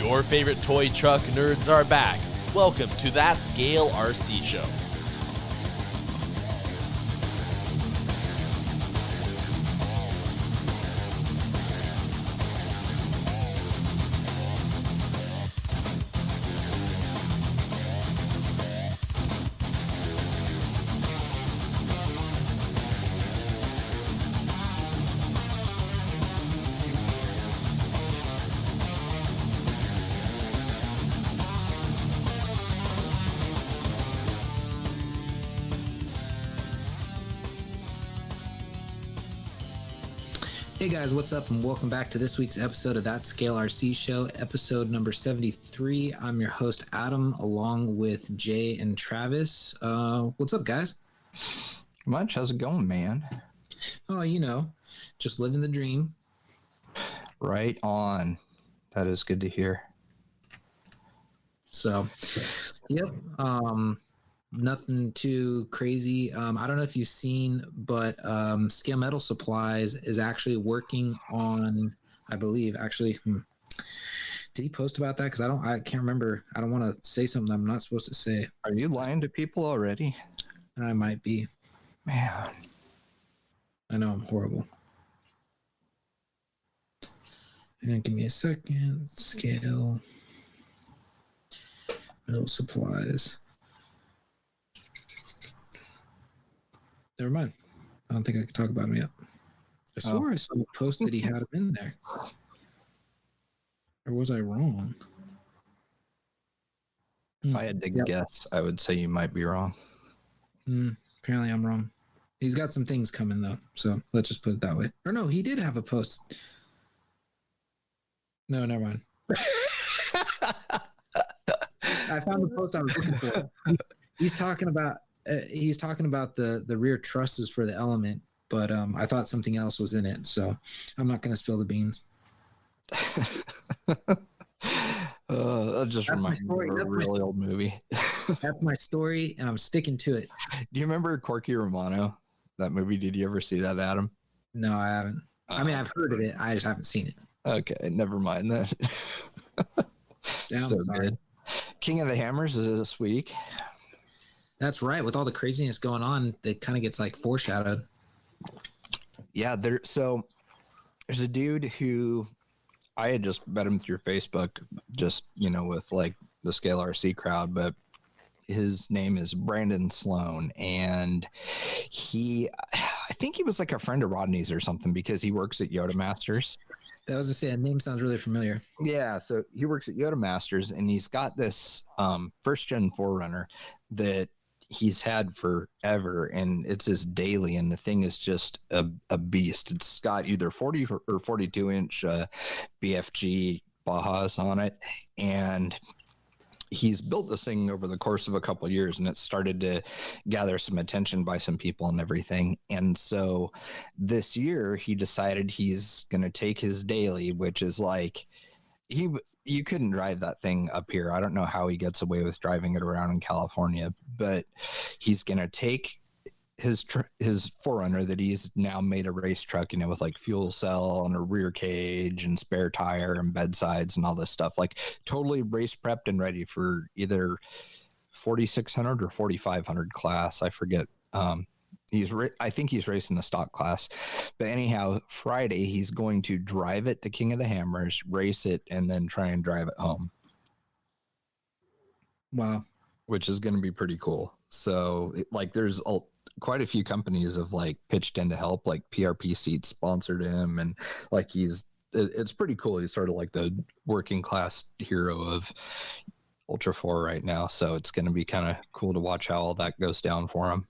Your favorite toy truck nerds are back. Welcome to That Scale RC Show. Hey guys, what's up, and welcome back to this week's episode of That Scale RC Show, episode number 73. I'm your host, Adam, along with Jay and Travis. What's up, guys? Much. How's it going, man? Oh, you know, just living the dream. Right on. That is good to hear. So, yep. Nothing too crazy. I don't know if you've seen, but Scale Metal Supplies is actually working on, I believe, did he post about that? Because I can't remember. I don't want to say something I'm not supposed to say. Are you lying to people already? I might be. Man. I know I'm horrible. And give me a second. Scale Metal Supplies. Never mind. I don't think I can talk about him yet. I swore I saw a post that he had him in there. Or was I wrong? If I had to guess, I would say you might be wrong. Apparently I'm wrong. He's got some things coming, though. So let's just put it that way. Or no, he did have a post. No, never mind. I found the post I was looking for. He's talking about the rear trusses for the Element, but I thought something else was in it, so I'm not going to spill the beans. That just reminds me of a really old movie. That's my story, and I'm sticking to it. Do you remember Corky Romano? That movie? Did you ever see that, Adam? No, I haven't. I mean, I've heard of it. I just haven't seen it. Okay, never mind that. So good. King of the Hammers is this week. That's right. With all the craziness going on, that kind of gets like foreshadowed. Yeah, there's a dude who I had just met him through Facebook, just, with like the Scale RC crowd, but his name is Brandon Sloan, and I think he was like a friend of Rodney's or something, because he works at Yoda Masters. That was to say, that name sounds really familiar. Yeah, so he works at Yoda Masters, and he's got this first gen Forerunner that he's had forever, and it's his daily, and the thing is just a beast. It's got either 40 or 42 inch BFG Bajas on it, and he's built this thing over the course of a couple of years, and it started to gather some attention by some people and everything. And so this year he decided he's going to take his daily, which is like, you couldn't drive that thing up here. I don't know how he gets away with driving it around in California, but he's going to take his Forerunner that he's now made a race truck, with like fuel cell and a rear cage and spare tire and bedsides and all this stuff, like totally race prepped and ready for either 4,600 or 4,500 class. I forget. I think he's racing the stock class, but anyhow, Friday he's going to drive it to King of the Hammers, race it, and then try and drive it home. Wow. Which is going to be pretty cool. So there's quite a few companies have like pitched in to help, like PRP Seats sponsored him, and like it's pretty cool. He's sort of like the working class hero of Ultra 4 right now. So it's going to be kind of cool to watch how all that goes down for him.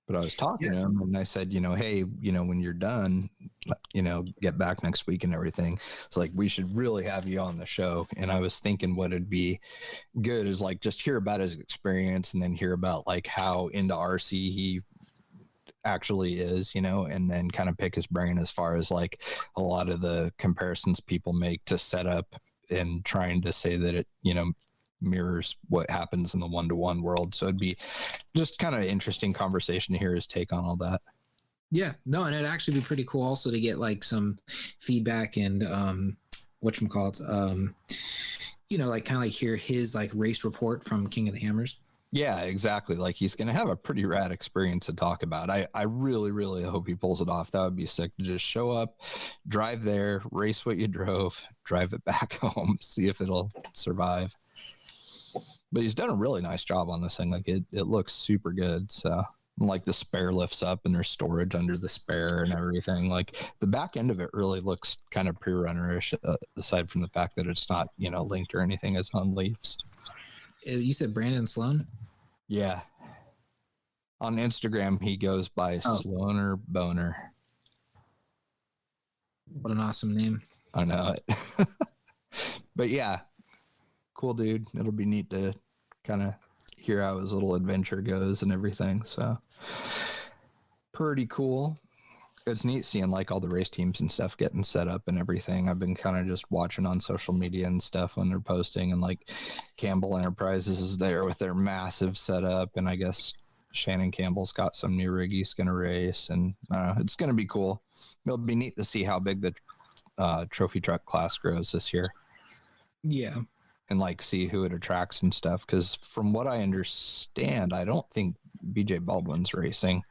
But I was talking to him, and I said, hey, when you're done, get back next week and everything. It's like, we should really have you on the show. And I was thinking what it'd be good is like just hear about his experience, and then hear about like how into RC he actually is, and then kind of pick his brain as far as like a lot of the comparisons people make to set up and trying to say that it, mirrors what happens in the one-to-one world. So it'd be just kind of an interesting conversation to hear his take on all that. Yeah, no, and it'd actually be pretty cool also to get like some feedback and whatchamacallit, like kind of like hear his like race report from King of the Hammers. Yeah, exactly. Like he's going to have a pretty rad experience to talk about. I really, really hope he pulls it off. That would be sick to just show up, drive there, race what you drove, drive it back home, see if it'll survive. But he's done a really nice job on this thing. Like it looks super good. So like the spare lifts up and there's storage under the spare and everything. Like the back end of it really looks kind of pre-runnerish, aside from the fact that it's not, linked or anything. It's on Leafs. You said Brandon Sloan? Yeah. On Instagram, he goes by Sloaner Boner. What an awesome name. I know it. But yeah, cool dude. It'll be neat to kind of hear how his little adventure goes and everything. So pretty cool. It's neat seeing like all the race teams and stuff getting set up and everything. I've been kind of just watching on social media and stuff when they're posting, and like Campbell Enterprises is there with their massive setup, and I guess Shannon Campbell's got some new rig he's going to race, and it's going to be cool. It'll be neat to see how big the trophy truck class grows this year. Yeah. And like see who it attracts and stuff. Because from what I understand, I don't think BJ Baldwin's racing,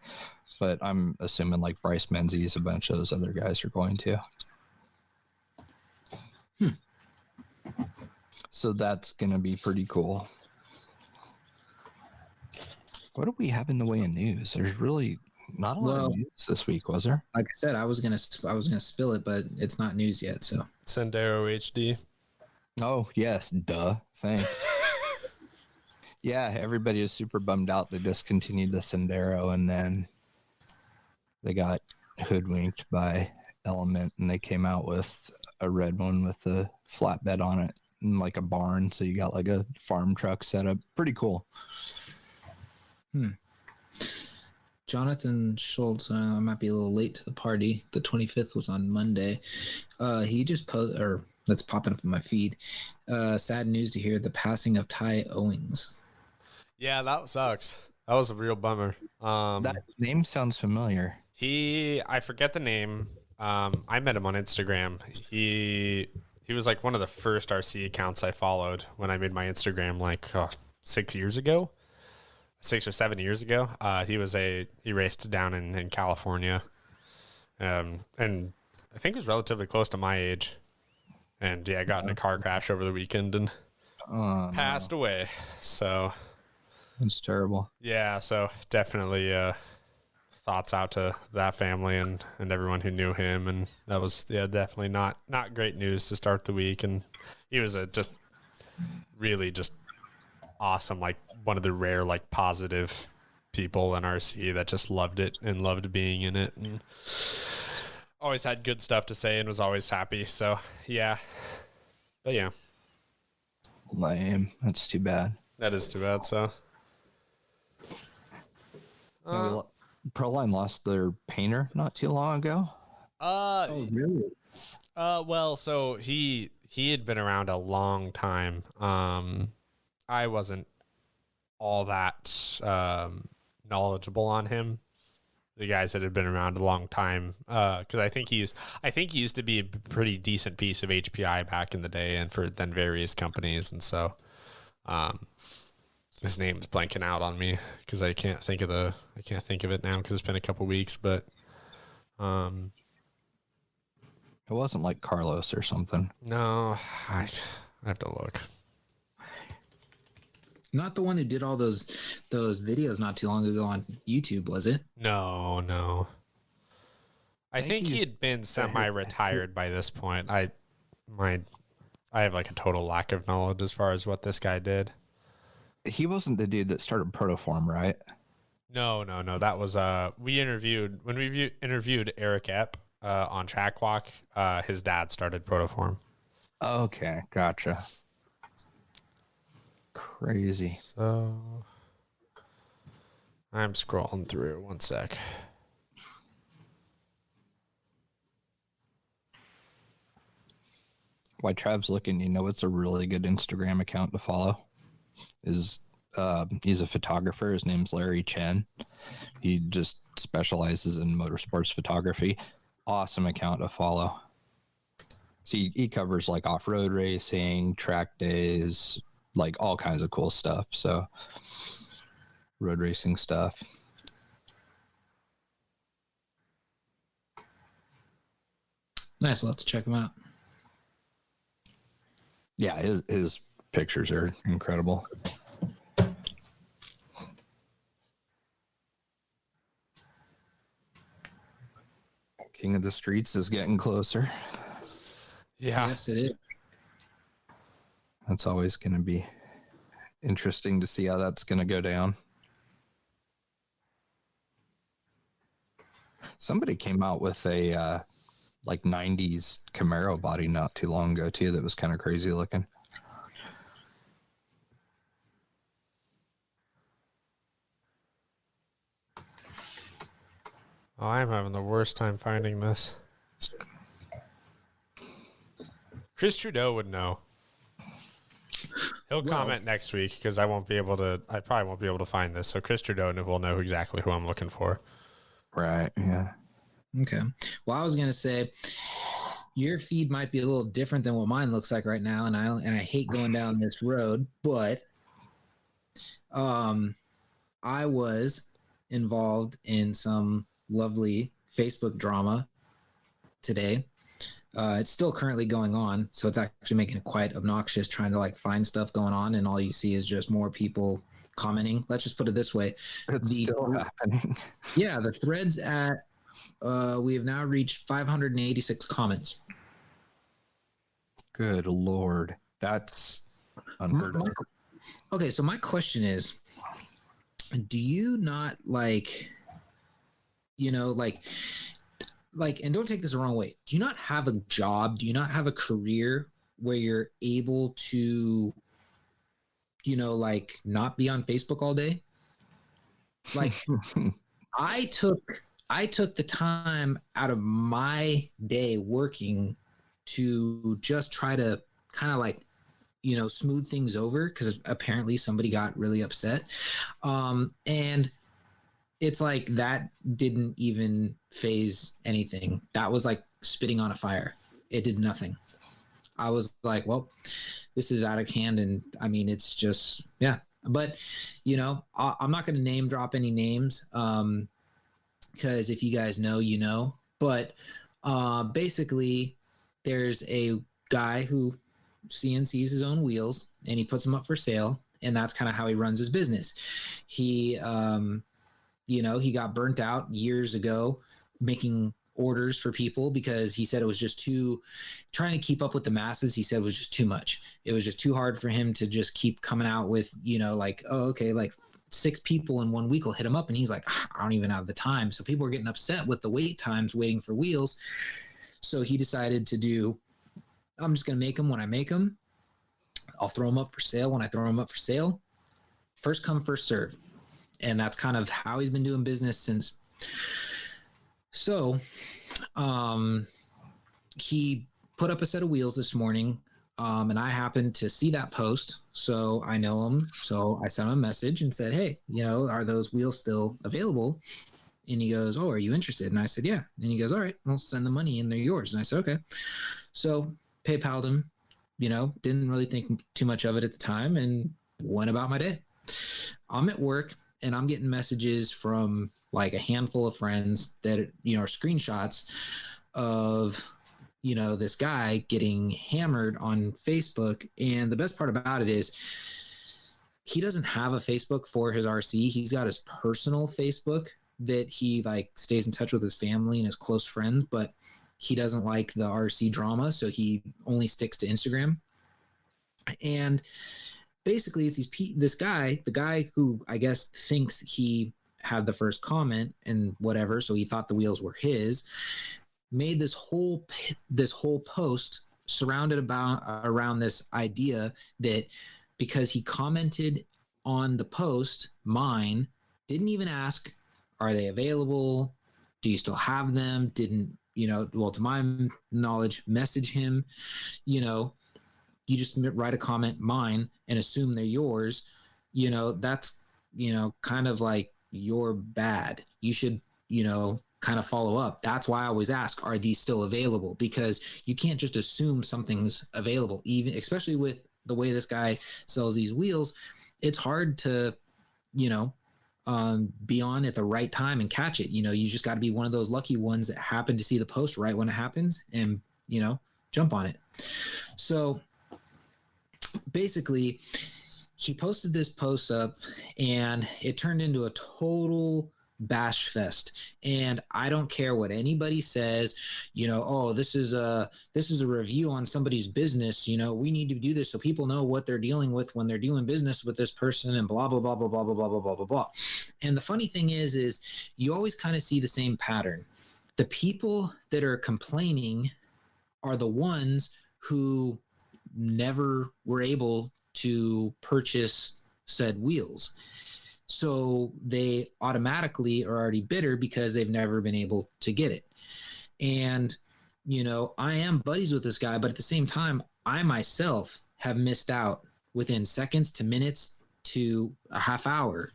but I'm assuming like Bryce Menzies, a bunch of those other guys are going to. So that's going to be pretty cool. What do we have in the way of news? There's really not a lot of news this week, was there? Like I said, I was gonna spill it, but it's not news yet. So Sendero HD. Oh yes, duh. Thanks. Yeah, everybody is super bummed out. They discontinued the Sendero, and then they got hoodwinked by Element, and they came out with a red one with a flatbed on it and like a barn. So you got like a farm truck setup. Pretty cool. Jonathan Schultz, I might be a little late to the party. The 25th was on Monday. He just that's popping up in my feed. Sad news to hear the passing of Ty Owings. Yeah, that sucks. That was a real bummer. That name sounds familiar. I forget the name. I met him on Instagram. He was like one of the first RC accounts I followed when I made my Instagram like 6 or 7 years ago. He raced down in California. And I think he was relatively close to my age. And yeah, got in a car crash over the weekend and passed away. So that's terrible. Yeah, so definitely thoughts out to that family and everyone who knew him, and that was definitely not great news to start the week. And he was just really just awesome, like one of the rare like positive people in RC that just loved it and loved being in it and always had good stuff to say and was always happy. So yeah, but yeah, lame. That's too bad. That is too bad. So Proline lost their painter not too long ago. Oh really? Well, so he had been around a long time. I wasn't all that knowledgeable on him. The guys that had been around a long time, because I think he used to be a pretty decent piece of HPI back in the day, and for then various companies, and so his name's blanking out on me because I can't think of it now because it's been a couple weeks, but it wasn't like Carlos or something. No, I have to look. Not the one who did all those videos not too long ago on YouTube, was it? No. I think he had been semi-retired by this point. I have like a total lack of knowledge as far as what this guy did. He wasn't the dude that started Protoform, right? No. That was we interviewed Eric Epp on Track Walk. His dad started Protoform. Okay, gotcha. Crazy. So I'm scrolling through. One sec. While Trav's looking, it's a really good Instagram account to follow. He's a photographer. His name's Larry Chen. He just specializes in motorsports photography. Awesome account to follow. So he covers like off-road racing, track days, like all kinds of cool stuff. So road racing stuff. Nice. We'll have to check him out. Yeah, his pictures are incredible. King of the Streets is getting closer. Yeah. Yes, it is. That's always going to be interesting to see how that's going to go down. Somebody came out with a like 90s Camaro body not too long ago too that was kind of crazy looking. Oh, I'm having the worst time finding this. Chris Trudeau would know. He'll comment next week because I probably won't be able to find this. So Chris Trudeau will know exactly who I'm looking for. Right. Yeah. Okay. Well, I was gonna say your feed might be a little different than what mine looks like right now, and I hate going down this road, but I was involved in some lovely Facebook drama today. It's still currently going on, so it's actually making it quite obnoxious trying to like find stuff going on, and all you see is just more people commenting. Let's just put it this way: It's still happening. Yeah, the threads at we have now reached 586 comments. Good Lord, that's unheard of. Okay, so my question is, do you not like, and don't take this the wrong way, do you not have a job? Do you not have a career where you're able to, not be on Facebook all day? Like, I took the time out of my day working to just try to kind of like, smooth things over because apparently somebody got really upset. And it's like that didn't even phase anything. That was like spitting on a fire. It did nothing. I was like, well, this is out of hand. And I mean, it's just, yeah. But, I'm not going to name drop any names because if you guys know, you know. But basically, there's a guy who CNCs his own wheels and he puts them up for sale. And that's kind of how he runs his business. He he got burnt out years ago making orders for people because he said it was just trying to keep up with the masses. He said it was just too much. It was just too hard for him to just keep coming out with, like 6 people in 1 week will hit him up. And he's like, I don't even have the time. So people were getting upset with the wait times waiting for wheels. So he decided to I'm just going to make them when I make them. I'll throw them up for sale when I throw them up for sale. First come, first serve. And that's kind of how he's been doing business since. So he put up a set of wheels this morning, and I happened to see that post. So I know him. So I sent him a message and said, hey, are those wheels still available? And he goes, oh, are you interested? And I said, yeah. And he goes, all right, we'll send the money and they're yours. And I said, okay. So PayPal'd him, didn't really think too much of it at the time and went about my day. I'm at work and I'm getting messages from like a handful of friends that, are screenshots of, this guy getting hammered on Facebook. And the best part about it is he doesn't have a Facebook for his RC. He's got his personal Facebook that he like stays in touch with his family and his close friends, but he doesn't like the RC drama. So he only sticks to Instagram. And basically it's this guy, the guy who I guess thinks he had the first comment and whatever. So he thought the wheels were his, made this whole post surrounded around this idea that because he commented on the post, mine, didn't even ask, are they available? Do you still have them? Didn't, to my knowledge, message him, you just write a comment, mine, and assume they're yours. That's, kind of like you're bad. You should, kind of follow up. That's why I always ask, are these still available? Because you can't just assume something's available, even especially with the way this guy sells these wheels. It's hard to, be on at the right time and catch it. You just got to be one of those lucky ones that happen to see the post right when it happens and, jump on it. So basically, he posted this post up and it turned into a total bash fest. And I don't care what anybody says, oh, this is a review on somebody's business. We need to do this so people know what they're dealing with when they're doing business with this person, and blah, blah, blah, blah, blah, blah, blah, blah, blah, blah, blah. And the funny thing is you always kind of see the same pattern. The people that are complaining are the ones who never were able to purchase said wheels. So they automatically are already bitter because they've never been able to get it. And, I am buddies with this guy, but at the same time, I myself have missed out within seconds to minutes to a half hour,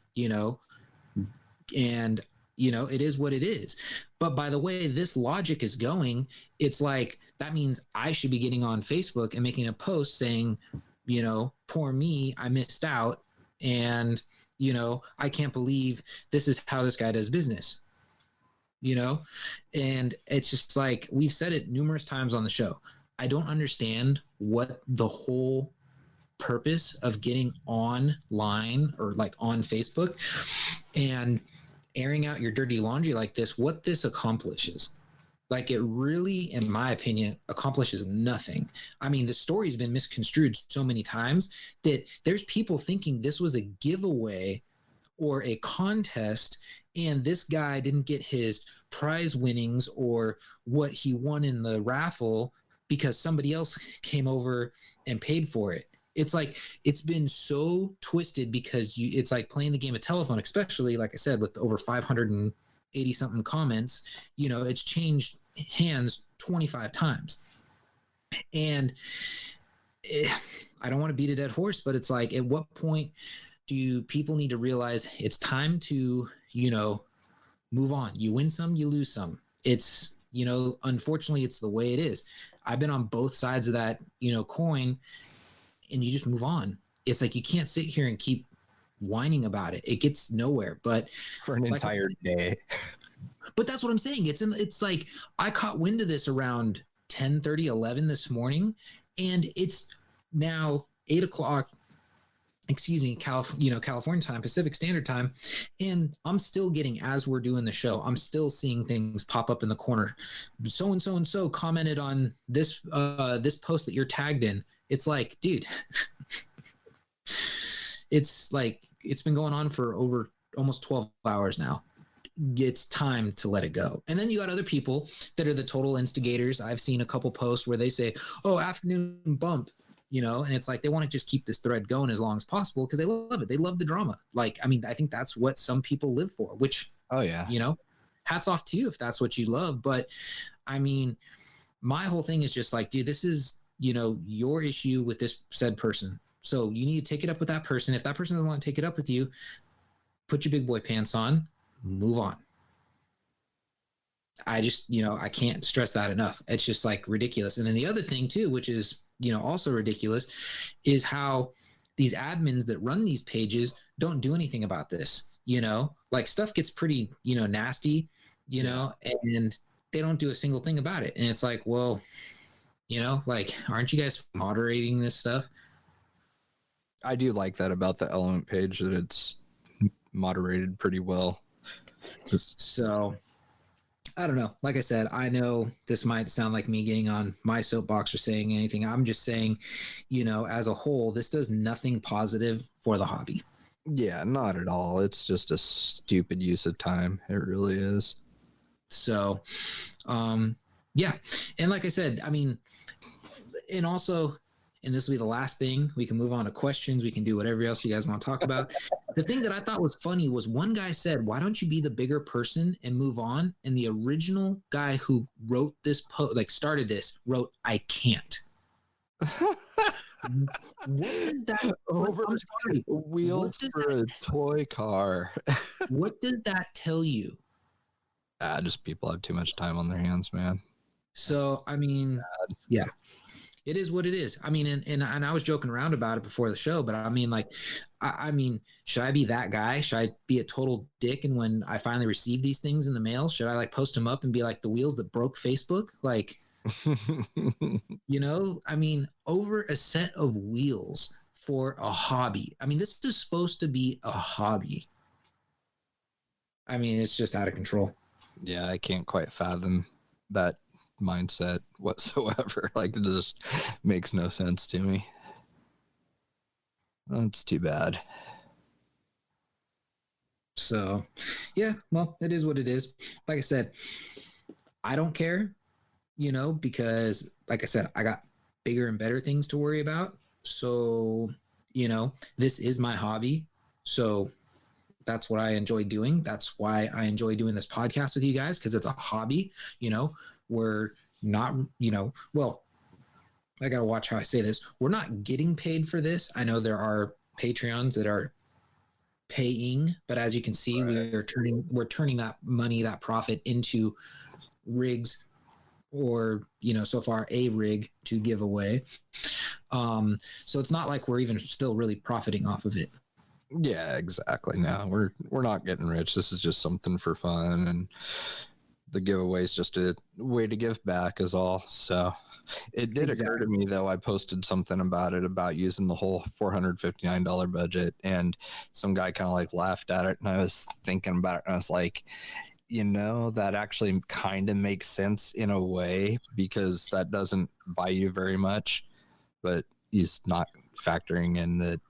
and, it is what it is. But by the way this logic is going, it's like, that means I should be getting on Facebook and making a post saying, poor me, I missed out. And, I can't believe this is how this guy does business, and it's just like, we've said it numerous times on the show. I don't understand what the whole purpose of getting online or like on Facebook and airing out your dirty laundry like this, what this accomplishes. Like, it really, in my opinion, accomplishes nothing. I mean, the story's been misconstrued so many times that there's people thinking this was a giveaway or a contest, and this guy didn't get his prize winnings or what he won in the raffle because somebody else came over and paid for it. It's like, it's been so twisted because it's like playing the game of telephone, especially, like I said, with over 580 something comments, it's changed hands 25 times. And I don't want to beat a dead horse, but it's like, at what point do people need to realize it's time to, move on? You win some, you lose some. It's, unfortunately, it's the way it is. I've been on both sides of that, coin, and you just move on. It's like, you can't sit here and keep whining about it. It gets nowhere. But for an entire day. But that's what I'm saying. It's like, I caught wind of this around 10:30, 11 this morning, and it's now 8 o'clock, California time, Pacific Standard Time. And I'm still getting, as we're doing the show, I'm still seeing things pop up in the corner. So-and-so and so commented on this post that you're tagged in. It's like, dude, it's like, it's been going on for over almost 12 hours now. It's time to let it go. And then you got other people that are the total instigators. I've seen a couple posts where they say, oh, afternoon bump, and it's like, they want to just keep this thread going as long as possible because they love it. They love the drama. Like, I mean, I think that's what some people live for, which, oh yeah, hats off to you if that's what you love. But I mean, my whole thing is just like, dude, this is, your issue with this said person. So you need to take it up with that person. If that person doesn't want to take it up with you, put your big boy pants on, move on. I just, I can't stress that enough. It's just like ridiculous. And then the other thing too, which is, also ridiculous, is how these admins that run these pages don't do anything about this. Like, stuff gets pretty, nasty, and they don't do a single thing about it. And it's like, well, like, aren't you guys moderating this stuff? I do like that about the Element page, that it's moderated pretty well. So I don't know. Like I said, I know this might sound like me getting on my soapbox or saying anything. I'm just saying, as a whole, this does nothing positive for the hobby. Yeah, not at all. It's just a stupid use of time. It really is. So, yeah. And like I said, I mean, and also, and this will be the last thing, we can move on to questions. We can do whatever else you guys want to talk about. The thing that I thought was funny was one guy said, why don't you be the bigger person and move on? And the original guy who wrote this started this, wrote, I can't. What is that? I'm sorry. Wheels for a toy car. What does that tell you? Just people have too much time on their hands, man. So, I mean, yeah, it is what it is. I mean, and I was joking around about it before the show, but I mean, like, I mean, should I be that guy? Should I be a total dick? And when I finally receive these things in the mail, should I like post them up and be like the wheels that broke Facebook? Like, you know, I mean, over a set of wheels for a hobby. I mean, this is supposed to be a hobby. I mean, it's just out of control. Yeah, I can't quite fathom that mindset whatsoever. Like, it just makes no sense to me. That's too bad. So, yeah, well, it is what it is. Like I said, I don't care, you know, because like I said, I got bigger and better things to worry about. So, you know, this is my hobby. So that's what I enjoy doing. That's why I enjoy doing this podcast with you guys, because it's a hobby. You know, we're not, you know, well, I got to watch how I say this. We're not getting paid for this. I know there are Patreons that are paying, but as you can see, right, we're turning that money, that profit, into rigs, or, you know, so far a rig to give away. So it's not like we're even still really profiting off of it. Yeah, exactly. No, we're not getting rich. This is just something for fun, and the giveaway is just a way to give back is all. So it did occur to me, though, I posted something about it, about using the whole $459 budget, and some guy kind of like laughed at it, and I was thinking about it, and I was like, you know, that actually kind of makes sense in a way, because that doesn't buy you very much, but he's not factoring in that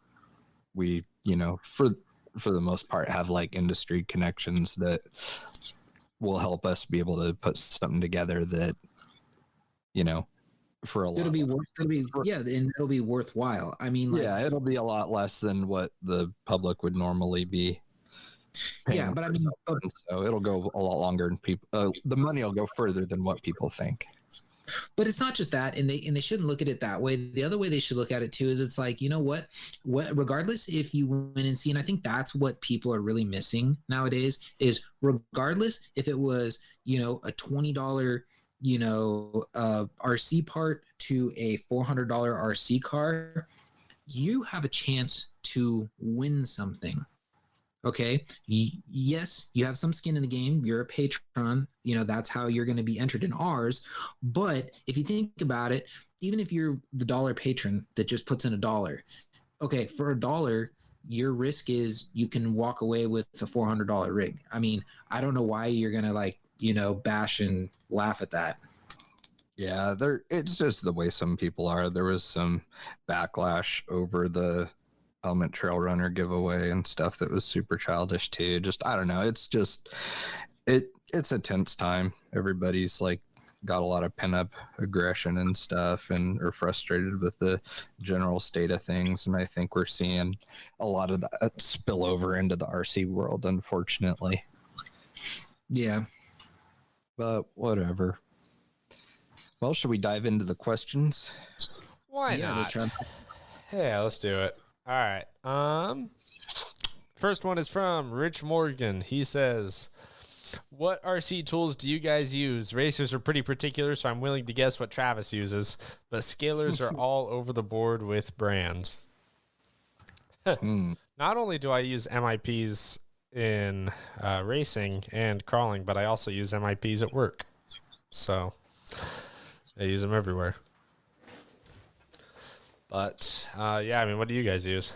we, you know, for the most part, have like industry connections that will help us be able to put something together that, you know, for a lot. It'll be worthwhile. I mean, like, yeah, it'll be a lot less than what the public would normally be. Yeah, but I mean, so it'll go a lot longer, and people, the money will go further than what people think. But it's not just that, and they shouldn't look at it that way. The other way they should look at it too is, it's like, you know what, regardless if you win and see, and I think that's what people are really missing nowadays, is regardless if it was, you know, a $20, you know, RC part to a $400 RC car, you have a chance to win something. Okay. Yes, you have some skin in the game. You're a patron. You know, that's how you're going to be entered in ours. But if you think about it, even if you're the dollar patron that just puts in $1, okay, for $1, your risk is you can walk away with a $400 rig. I mean, I don't know why you're going to, like, you know, bash and laugh at that. Yeah, it's just the way some people are. There was some backlash over the Element Trail Runner giveaway and stuff that was super childish too. Just, I don't know. It's just, it's a tense time. Everybody's like got a lot of pent up aggression and stuff, and are frustrated with the general state of things. And I think we're seeing a lot of that spill over into the RC world, unfortunately. Yeah. But whatever. Well, should we dive into the questions? Why not? Yeah, let's do it. All right. First one is from Rich Morgan. He says, what RC tools do you guys use? Racers are pretty particular, so I'm willing to guess what Travis uses, but scalers are all over the board with brands. Not only do I use MIPs in racing and crawling, but I also use MIPs at work. So I use them everywhere. But, yeah, I mean, what do you guys use?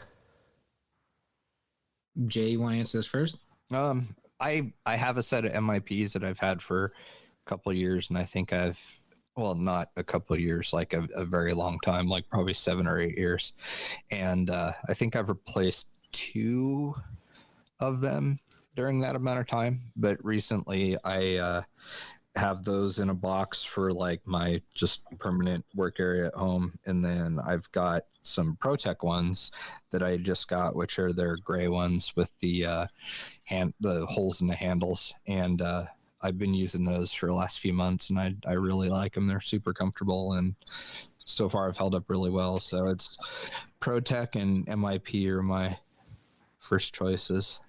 Jay, you want to answer this first? I have a set of MIPs that I've had for a couple of years, and I think not a couple of years, like a very long time, like probably 7 or 8 years. And I think I've replaced 2 of them during that amount of time. But recently I have those in a box for like my just permanent work area at home, and then I've got some ProTech ones that I just got, which are their gray ones with the holes in the handles, and I've been using those for the last few months, and I really like them. They're super comfortable, and so far I've held up really well. So it's ProTech and MIP are my first choices.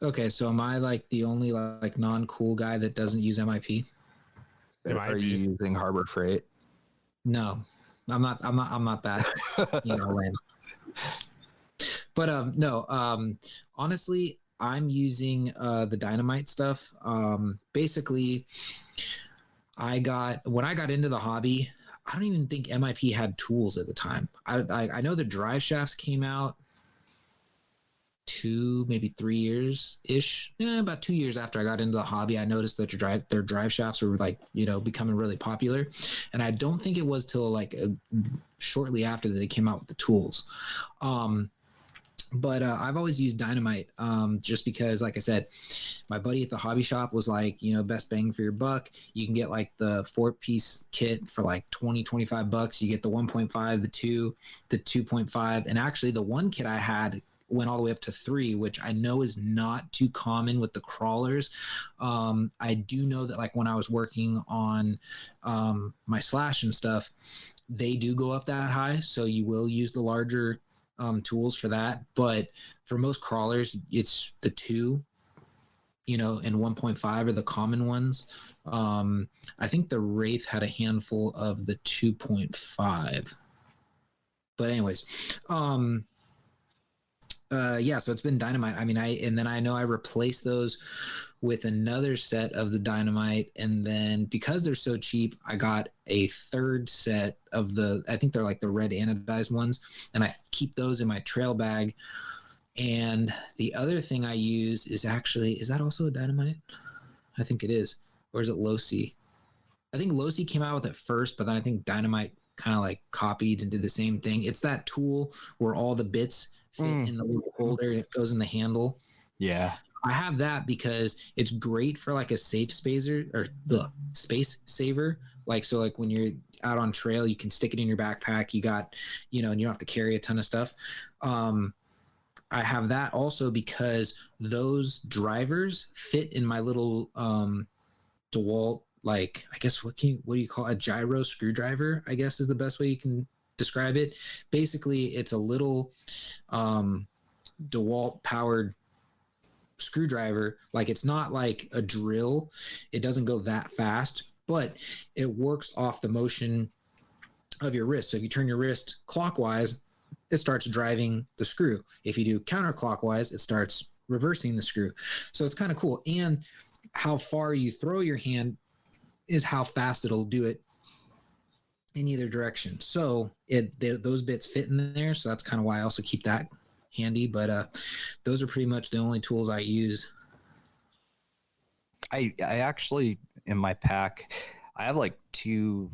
Okay, so am I like the only like non-cool guy that doesn't use MIP? It might Are you be. using Harbor Freight? No, I'm not that, lame. But no, honestly, I'm using the dynamite stuff. Basically, when I got into the hobby, I don't even think MIP had tools at the time. I know the drive shafts came out maybe 3 years ish. About 2 years after I got into the hobby, I noticed that their drive shafts were like, becoming really popular. And I don't think it was till like shortly after that they came out with the tools. But I've always used dynamite just because, like I said, my buddy at the hobby shop was like, best bang for your buck. You can get like the 4-piece kit for like $20-$25. You get the 1.5, the 2, the 2.5. And actually the one kit I had went all the way up to 3, which I know is not too common with the crawlers. I do know that like when I was working on my slash and stuff, they do go up that high. So you will use the larger tools for that. But for most crawlers, it's the 2, and 1.5 are the common ones. I think the Wraith had a handful of the 2.5. But anyways, yeah, so it's been dynamite. I mean, I know I replaced those with another set of the dynamite, and then because they're so cheap, I got a third set of I think they're like the red anodized ones, and I keep those in my trail bag. And the other thing I use is that also a dynamite? I think it is. Or is it Losi? I think Losi came out with it first, but then I think dynamite kind of like copied and did the same thing. It's that tool where all the bits fit in the little holder and it goes in the handle. Yeah. I have that because it's great for like a safe spacer or the space saver. Like, so like when you're out on trail, you can stick it in your backpack. You got, and you don't have to carry a ton of stuff. I have that also because those drivers fit in my little DeWalt, like, I guess what do you call a gyro screwdriver, I guess is the best way you can describe it. Basically, it's a little DeWalt powered screwdriver. Like, it's not like a drill. It doesn't go that fast, but it works off the motion of your wrist. So if you turn your wrist clockwise, it starts driving the screw. If you do counterclockwise, it starts reversing the screw. So it's kind of cool. And how far you throw your hand is how fast it'll do it in either direction. So those bits fit in there. So that's kind of why I also keep that handy. But those are pretty much the only tools I use. I actually, in my pack, I have like 2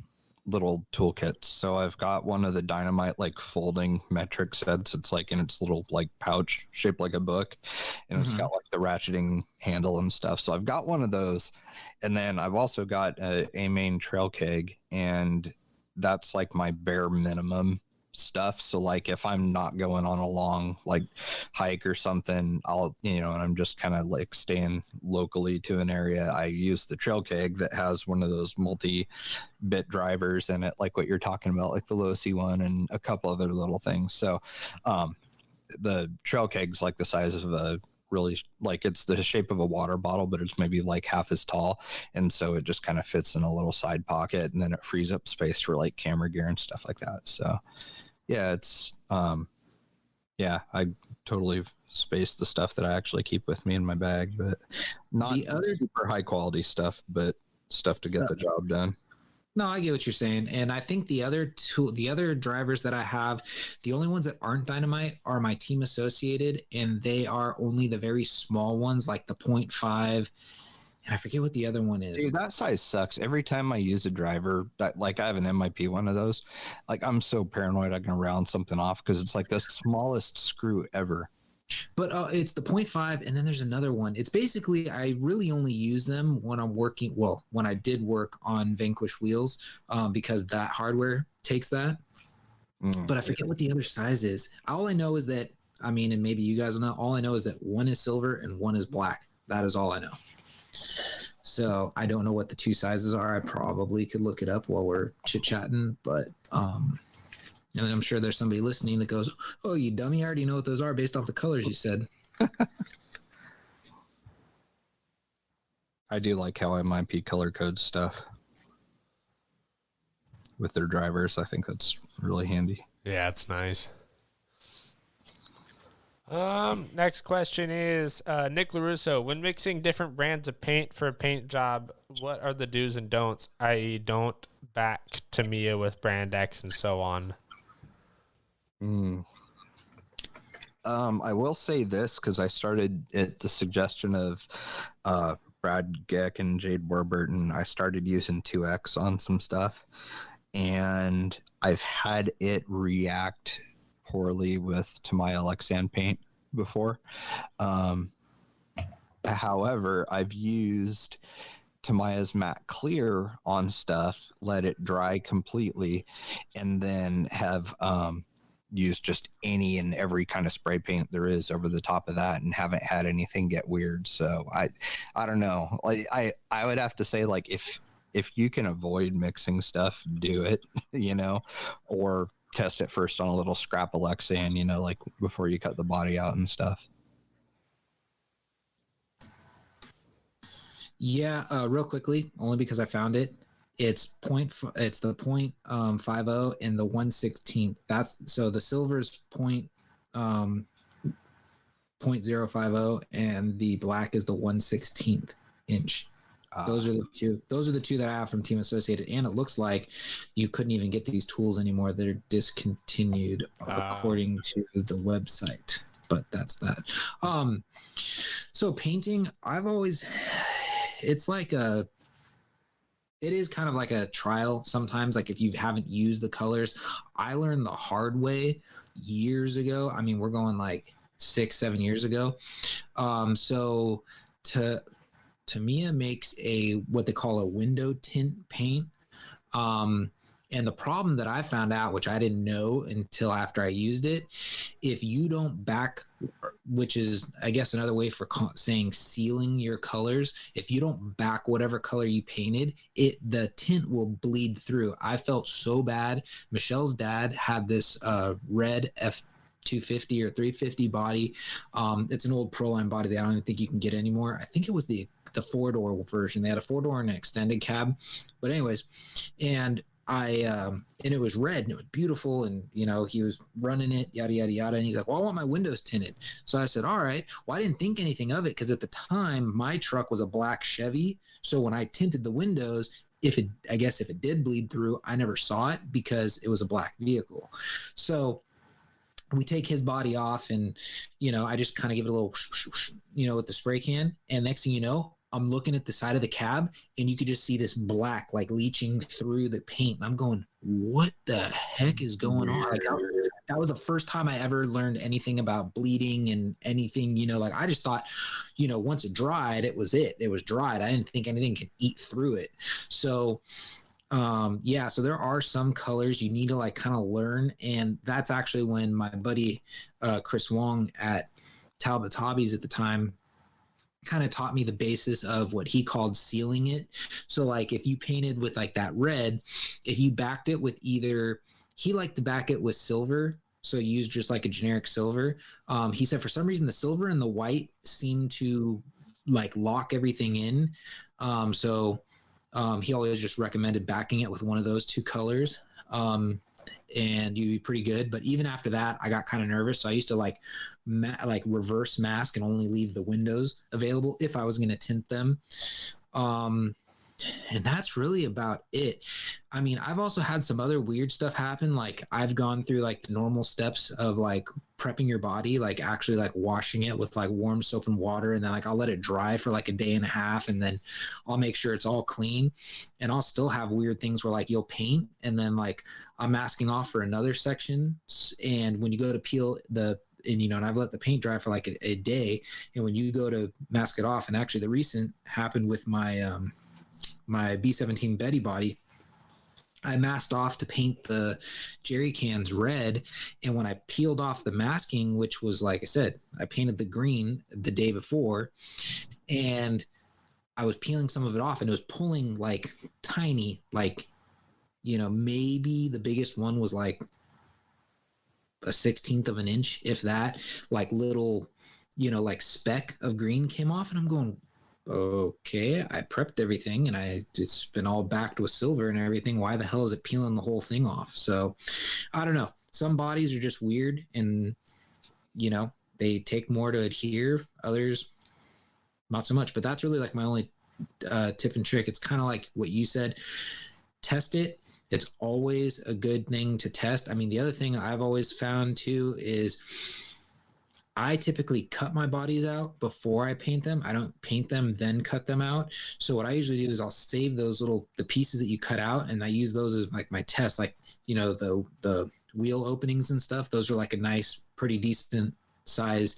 little toolkits. So I've got one of the dynamite like folding metric sets. It's like in its little like pouch shaped like a book, and it's got like the ratcheting handle and stuff. So I've got one of those, and then I've also got a main trail keg, and that's like my bare minimum stuff. So like if I'm not going on a long like hike or something, I'll and I'm just kind of like staying locally to an area, I use the trail keg that has one of those multi-bit drivers in it, like what you're talking about, like the Losi one and a couple other little things. So the trail keg's like the size of a really, like, it's the shape of a water bottle, but it's maybe like half as tall, and so it just kind of fits in a little side pocket, and then it frees up space for like camera gear and stuff like that. So yeah, it's I totally spaced the stuff that I actually keep with me in my bag, but not the other super high quality stuff, but stuff to get the job done. No, I get what you're saying. And I think the other drivers that I have, the only ones that aren't dynamite are my team associated, and they are only the very small ones, like the 0.5. And I forget what the other one is. Dude, that size sucks. Every time I use a driver, like I have an MIP one of those, like I'm so paranoid I'm gonna round something off because it's like the smallest screw ever. But it's the 0.5, and then there's another one. It's basically, I really only use them when I'm working, well, when I did work on Vanquish wheels, because that hardware takes that. But I forget what the other size is. All I know is that, I mean, and maybe you guys will know, all I know is that one is silver and one is black. That is all I know. So I don't know what the 2 sizes are. I probably could look it up while we're chit-chatting, but and I'm sure there's somebody listening that goes, "Oh, you dummy, I already know what those are based off the colors you said." I do like how MIP color codes stuff with their drivers. I think that's really handy. Yeah, it's nice. Next question is Nick LaRusso. When mixing different brands of paint for a paint job, what are the do's and don'ts? I.e., don't back Tamiya with brand X and so on. I will say this because I started at the suggestion of Brad Geck and Jade Warburton. I started using 2X on some stuff, and I've had it react poorly with Tamiya Lexan paint before. However, I've used Tamiya's matte clear on stuff, let it dry completely, and then have used just any and every kind of spray paint there is over the top of that, and haven't had anything get weird. So I don't know. Like I would have to say, like, if you can avoid mixing stuff, do it, or test it first on a little scrap of Lexan, like before you cut the body out and stuff. Yeah, real quickly, only because I found it. It's the 0.50 and the 1/16. That's so the silver's 0.050 and the black is the 1/16 inch. Those are the two that I have from Team Associated, and it looks like you couldn't even get these tools anymore. They're discontinued according to the website. But that's that. So painting, it is kind of like a trial sometimes. Like if you haven't used the colors, I learned the hard way years ago. I mean, we're going like 6-7 years ago. So Tamiya makes what they call a window tint paint. And the problem that I found out, which I didn't know until after I used it, if you don't back, which is, I guess, another way for saying sealing your colors, if you don't back whatever color you painted, the tint will bleed through. I felt so bad. Michelle's dad had this red F250 or 350 body. It's an old Proline body that I don't even think you can get anymore. I think it was the 4-door version. They had a 4-door and an extended cab. But anyways, and it was red and it was beautiful, and he was running it, yada yada yada, and he's like, well, I want my windows tinted. So I said, all right. Well, I didn't think anything of it because at the time my truck was a black Chevy, so when I tinted the windows, if it did bleed through, I never saw it because it was a black vehicle. So we take his body off, and I just kind of give it a little with the spray can, and next thing you know, I'm looking at the side of the cab, and you could just see this black like leaching through the paint. And I'm going, what the heck is going on? Like, that was the first time I ever learned anything about bleeding and anything, like I just thought, once it dried, it was dried. I didn't think anything could eat through it. So, so there are some colors you need to like kind of learn. And that's actually when my buddy, Chris Wong at Talbot's Hobbies at the time, kind of taught me the basis of what he called sealing it. So like if you painted with like that red, if you backed it with he liked to back it with silver, so use just like a generic silver. He said for some reason the silver and the white seem to like lock everything in. He always just recommended backing it with one of those two colors. And you'd be pretty good. But even after that, I got kind of nervous. So I used to like reverse mask and only leave the windows available if I was going to tint them. And that's really about it. I mean, I've also had some other weird stuff happen. Like I've gone through like the normal steps of like prepping your body, like actually like washing it with like warm soap and water. And then like I'll let it dry for like a day and a half, and then I'll make sure it's all clean. And I'll still have weird things where like you'll paint and then like I'm masking off for another section. And when you go to peel and I've let the paint dry for like a day. And when you go to mask it off, and actually the recent happened with my, my B17 Betty body, I masked off to paint the jerry cans red. And when I peeled off the masking, which was, like I said, I painted the green the day before, and I was peeling some of it off, and it was pulling like tiny, like, maybe the biggest one was like a 1/16 of an inch, if that, like little, like speck of green came off. And I'm going, okay, I prepped everything and it's been all backed with silver and everything. Why the hell is it peeling the whole thing off? So I don't know. Some bodies are just weird and, they take more to adhere. Others, not so much. But that's really like my only tip and trick. It's kind of like what you said. Test it. It's always a good thing to test. I mean, the other thing I've always found too is I typically cut my bodies out before I paint them. I don't paint them, then cut them out. So what I usually do is I'll save the pieces that you cut out, and I use those as like my test. Like, the wheel openings and stuff. Those are like a nice, pretty decent size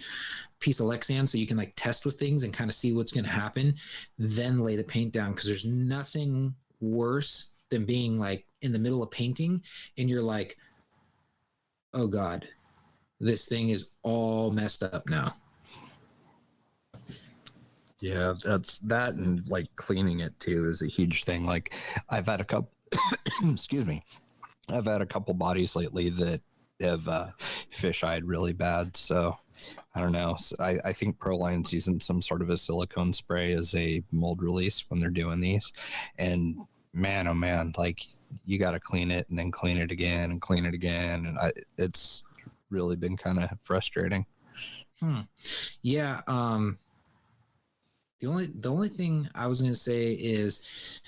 piece of Lexan, so you can like test with things and kind of see what's going to happen. Then lay the paint down, because there's nothing worse than being like in the middle of painting and you're like, oh God, this thing is all messed up now. Yeah, that's that, and like cleaning it too is a huge thing. Like I've had a couple excuse me. I've had a couple bodies lately that have fish-eyed really bad. So I don't know. So I think Proline's using some sort of a silicone spray as a mold release when they're doing these. And man, oh man, like you got to clean it and then clean it again and clean it again. And it's really been kind of frustrating. Yeah. The only thing I was going to say is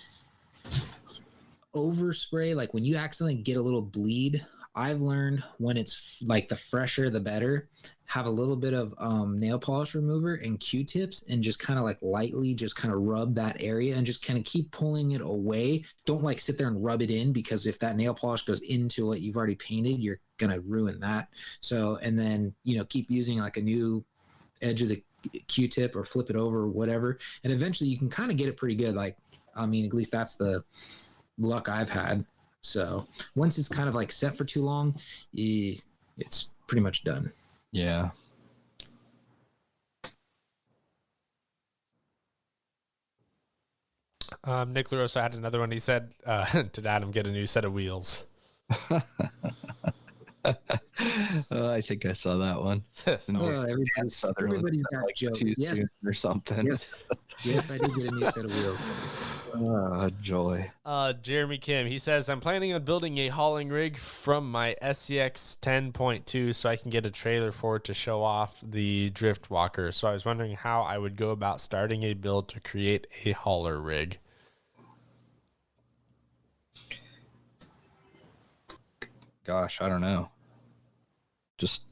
overspray. Like when you accidentally get a little bleed, I've learned when it's like the fresher, the better. Have a little bit of nail polish remover and Q-tips and just kind of like lightly just kind of rub that area and just kind of keep pulling it away. Don't like sit there and rub it in, because if that nail polish goes into what you've already painted, you're going to ruin that. So, and then, keep using like a new edge of the Q-tip or flip it over or whatever. And eventually you can kind of get it pretty good. Like, I mean, at least that's the luck I've had. So once it's kind of like set for too long, it's pretty much done. Yeah. Nick LaRosa had another one. He said, did Adam get a new set of wheels? I think I saw that one. Everybody's got like jokes. Yes. Or something. Yes, I did get a new set of wheels. Joy. Jeremy Kim, he says, I'm planning on building a hauling rig from my SCX 10.2 so I can get a trailer for it to show off the drift walker. So I was wondering how I would go about starting a build to create a hauler rig. Gosh, I don't know. Just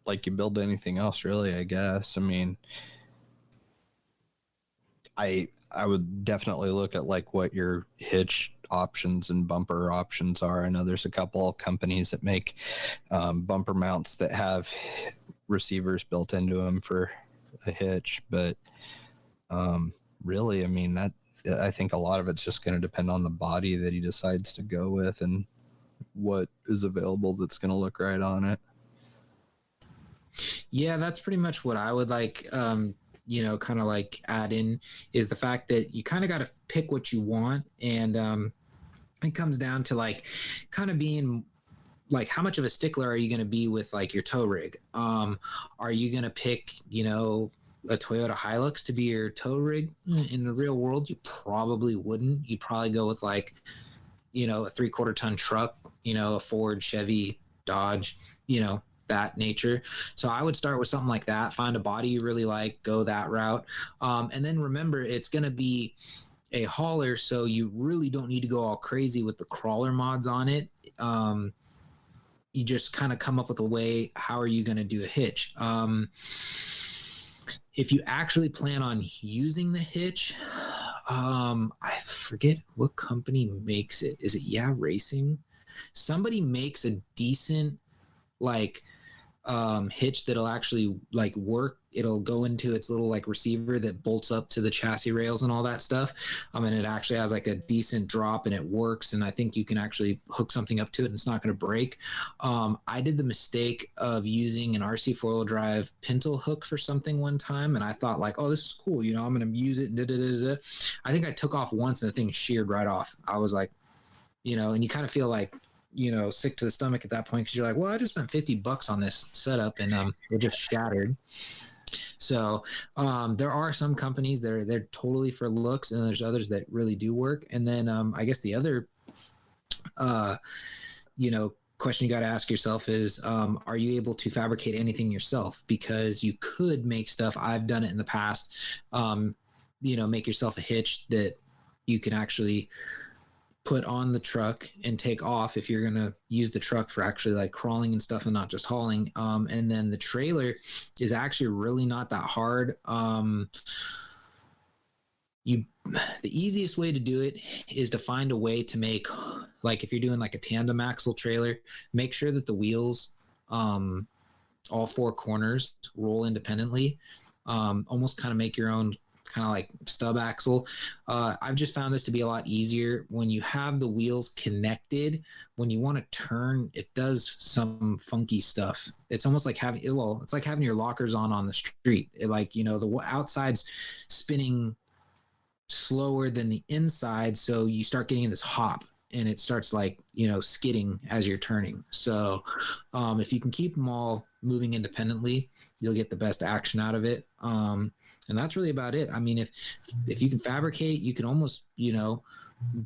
like you build anything else, really, I guess. I mean, I would definitely look at like what your hitch options and bumper options are. I know there's a couple companies that make bumper mounts that have receivers built into them for a hitch, but really, I mean, I think a lot of it's just going to depend on the body that he decides to go with and what is available that's going to look right on it. Yeah, that's pretty much what I would like, kind of like add in, is the fact that you kind of got to pick what you want. And it comes down to like kind of being like, how much of a stickler are you going to be with like your tow rig? Are you going to pick, a Toyota Hilux to be your tow rig? In the real world, you probably wouldn't. You'd probably go with like, a 3/4 ton truck, a Ford, Chevy, Dodge, that nature. So I would start with something like that, find a body you really like, go that route. And then remember, it's going to be a hauler, so you really don't need to go all crazy with the crawler mods on it. You just kind of come up with a way, how are you going to do a hitch? If you actually plan on using the hitch, I forget what company makes it. Is it Yeah Racing? Somebody makes a decent like hitch that'll actually like work. It'll go into its little like receiver that bolts up to the chassis rails and all that stuff. And it actually has like a decent drop and it works. And I think you can actually hook something up to it and it's not going to break. I did the mistake of using an RC 4-wheel drive pintle hook for something one time. And I thought like, oh, this is cool. I'm going to use it. I think I took off once and the thing sheared right off. I was like, and you kind of feel like, sick to the stomach at that point, because you're like, well, I just spent $50 on this setup and it just shattered. So there are some companies that they're totally for looks, and there's others that really do work. And then I guess the other, question you got to ask yourself is, are you able to fabricate anything yourself? Because you could make stuff. I've done it in the past. Make yourself a hitch that you can actually put on the truck and take off if you're going to use the truck for actually like crawling and stuff and not just hauling. And then the trailer is actually really not that hard. The easiest way to do it is to find a way to make, like if you're doing like a tandem axle trailer, make sure that the wheels, all four corners roll independently. Almost kind of make your own kind of like stub axle. I've just found this to be a lot easier when you have the wheels connected. When you want to turn, it does some funky stuff. It's almost like it's like having your lockers on the street. The outside's spinning slower than the inside, so you start getting this hop and it starts skidding as you're turning. So if you can keep them all moving independently, you'll get the best action out of it. And that's really about it. I mean, if you can fabricate, you can almost,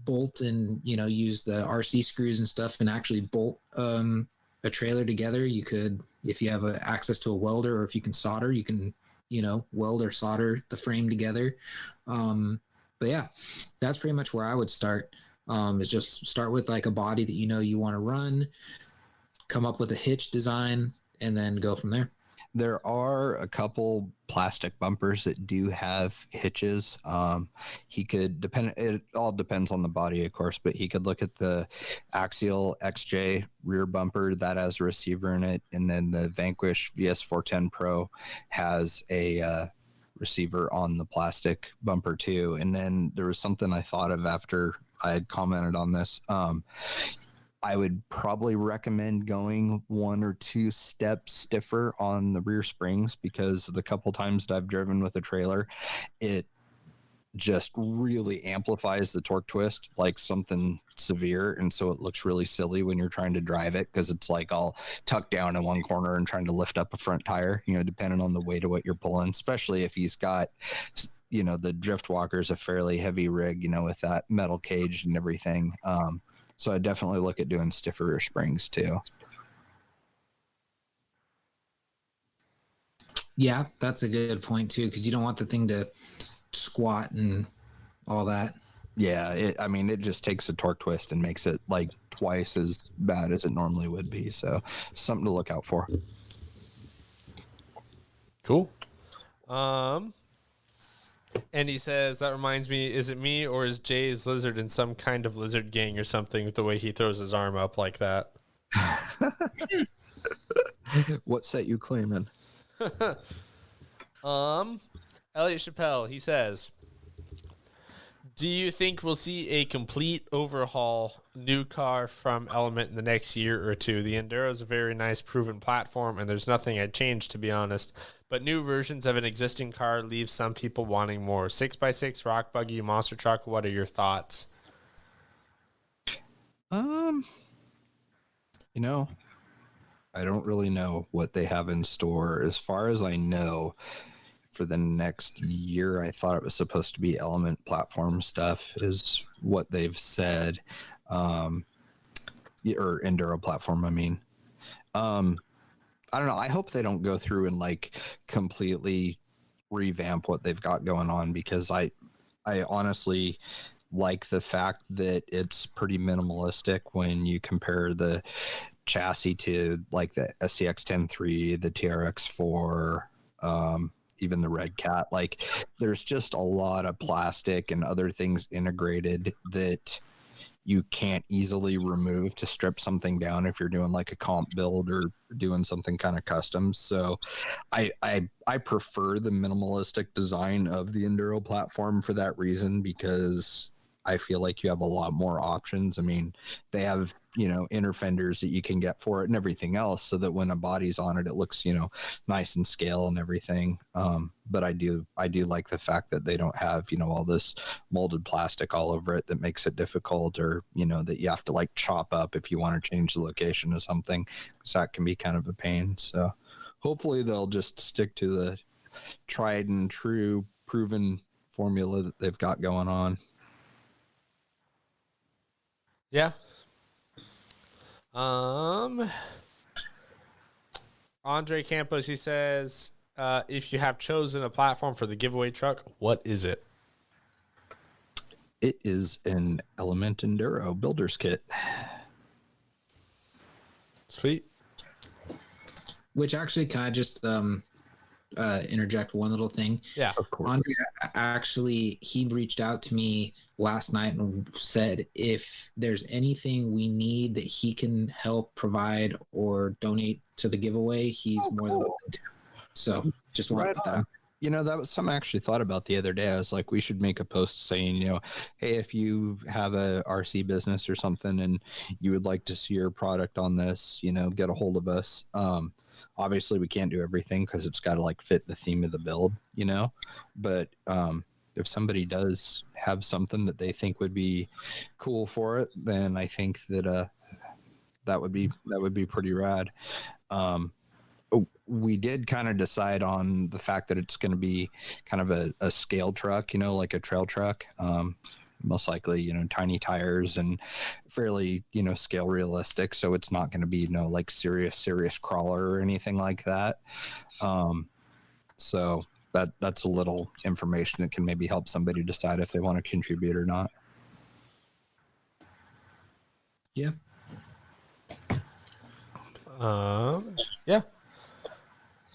bolt and, use the RC screws and stuff and actually bolt a trailer together. You could, if you have access to a welder, or if you can solder, you can, weld or solder the frame together. But yeah, that's pretty much where I would start. Is just start with like a body that you want to run, come up with a hitch design, and then go from there. There are a couple plastic bumpers that do have hitches. It all depends on the body, of course, but he could look at the Axial XJ rear bumper that has a receiver in it. And then the Vanquish VS410 Pro has a receiver on the plastic bumper too. And then there was something I thought of after I had commented on this. I would probably recommend going 1 or 2 steps stiffer on the rear springs, because the couple times that I've driven with a trailer, it just really amplifies the torque twist like something severe. And so it looks really silly when you're trying to drive it, because it's like all tucked down in one corner and trying to lift up a front tire, depending on the weight of what you're pulling, especially if he's got, the Drift Walker's a fairly heavy rig, with that metal cage and everything. So I definitely look at doing stiffer springs too. Yeah, that's a good point too, because you don't want the thing to squat and all that. Yeah, it just takes a torque twist and makes it like twice as bad as it normally would be. So something to look out for. Cool. And he says, that reminds me, is it me or is Jay's lizard in some kind of lizard gang or something with the way he throws his arm up like that? What set you claiming? Elliot Chappelle, he says, do you think we'll see a complete overhaul new car from Element in the next year or two? The Enduro is a very nice proven platform, and there's nothing I'd change, to be honest. But new versions of an existing car leave some people wanting more. 6x6, rock buggy, monster truck. What are your thoughts? I don't really know what they have in store. As far as I know, for the next year, I thought it was supposed to be Element platform stuff is what they've said. Or Enduro platform, I mean. I don't know. I hope they don't go through and like completely revamp what they've got going on, because I honestly like the fact that it's pretty minimalistic when you compare the chassis to like the SCX 10.3, the TRX4, even the Red Cat. Like there's just a lot of plastic and other things integrated that you can't easily remove to strip something down if you're doing like a comp build or doing something kind of custom. So I prefer the minimalistic design of the Enduro platform for that reason, because I feel like you have a lot more options. I mean, they have, inner fenders that you can get for it and everything else, so that when a body's on it, it looks, nice and scale and everything. But I do like the fact that they don't have, all this molded plastic all over it that makes it difficult, or, that you have to like chop up if you want to change the location of something, because that can be kind of a pain. So hopefully they'll just stick to tried and true proven formula that they've got going on. Yeah. Andre Campos, he says, if you have chosen a platform for the giveaway truck, what is it? It is an Element Enduro builder's kit. Sweet. Which actually, can I just interject one little thing? Yeah. Of course. Andre, actually, he reached out to me last night and said if there's anything we need that he can help provide or donate to the giveaway, he's more than willing to. So just wanted to put that out. You know, that was something I actually thought about the other day. I was like, we should make a post saying, you know, hey, if you have a RC business or something and you would like to see your product on this, you know, get a hold of us. Obviously, we can't do everything because it's got to like fit the theme of the build, you know. But if somebody does have something that they think would be cool for it, then I think that that would be pretty rad. We did kind of decide on the fact that it's going to be kind of a scale truck, you know, like a trail truck. Most likely, you know, tiny tires and fairly, you know, scale realistic. So it's not going to be, you know, like serious crawler or anything like that. So that's a little information that can maybe help somebody decide if they want to contribute or not. Yeah. Yeah.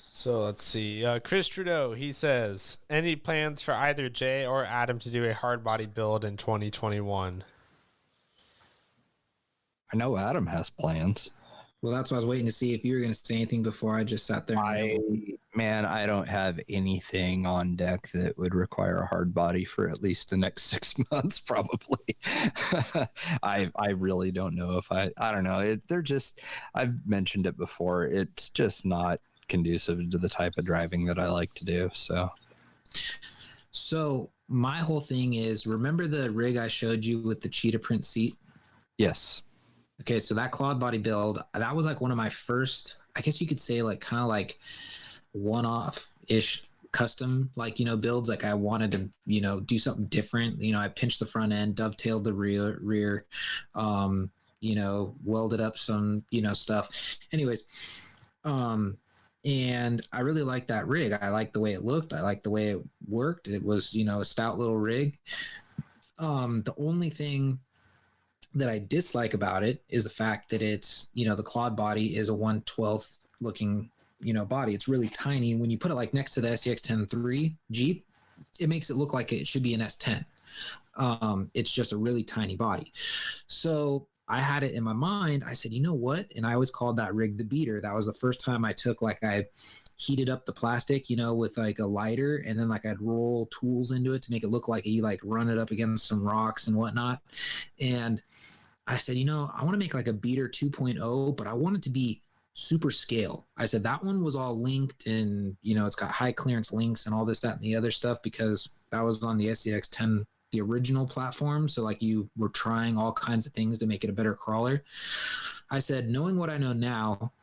So let's see. Chris Trudeau, he says, any plans for either Jay or Adam to do a hard body build in 2021? I know Adam has plans. Well, that's what I was waiting to see if you were going to say anything before I just sat there. I don't have anything on deck that would require a hard body for at least the next 6 months, probably. I really don't know if I don't know. I've mentioned it before. It's just not conducive to the type of driving that I like to do. So my whole thing is, remember the rig I showed you with the cheetah print seat? Yes. Okay, so that cloud body build, that was like one of my first, I guess you could say, like kind of like one-off-ish custom, like, you know, builds. Like I wanted to, you know, do something different. You know, I pinched the front end, dovetailed the rear, you know, welded up some, you know, stuff. Anyways, and I really liked that rig. I liked the way it looked. I liked the way it worked. It was, you know, a stout little rig. The only thing that I dislike about it is the fact that it's, you know, the clod body is a 1/12 looking, you know, body. It's really tiny. When you put it like next to the SCX 10.3 Jeep, it makes it look like it should be an S10. It's just a really tiny body. So I had it in my mind. I said, you know what? And I always called that rig the beater. That was the first time I took, like, I heated up the plastic, you know, with like a lighter, and then like I'd roll tools into it to make it look like you like run it up against some rocks and whatnot. And I said, you know, I want to make like a beater 2.0, but I want it to be super scale. I said that one was all linked and, you know, it's got high clearance links and all this, that, and the other stuff, because that was on the SCX 10, the original platform. So like you were trying all kinds of things to make it a better crawler. I said, knowing what I know now,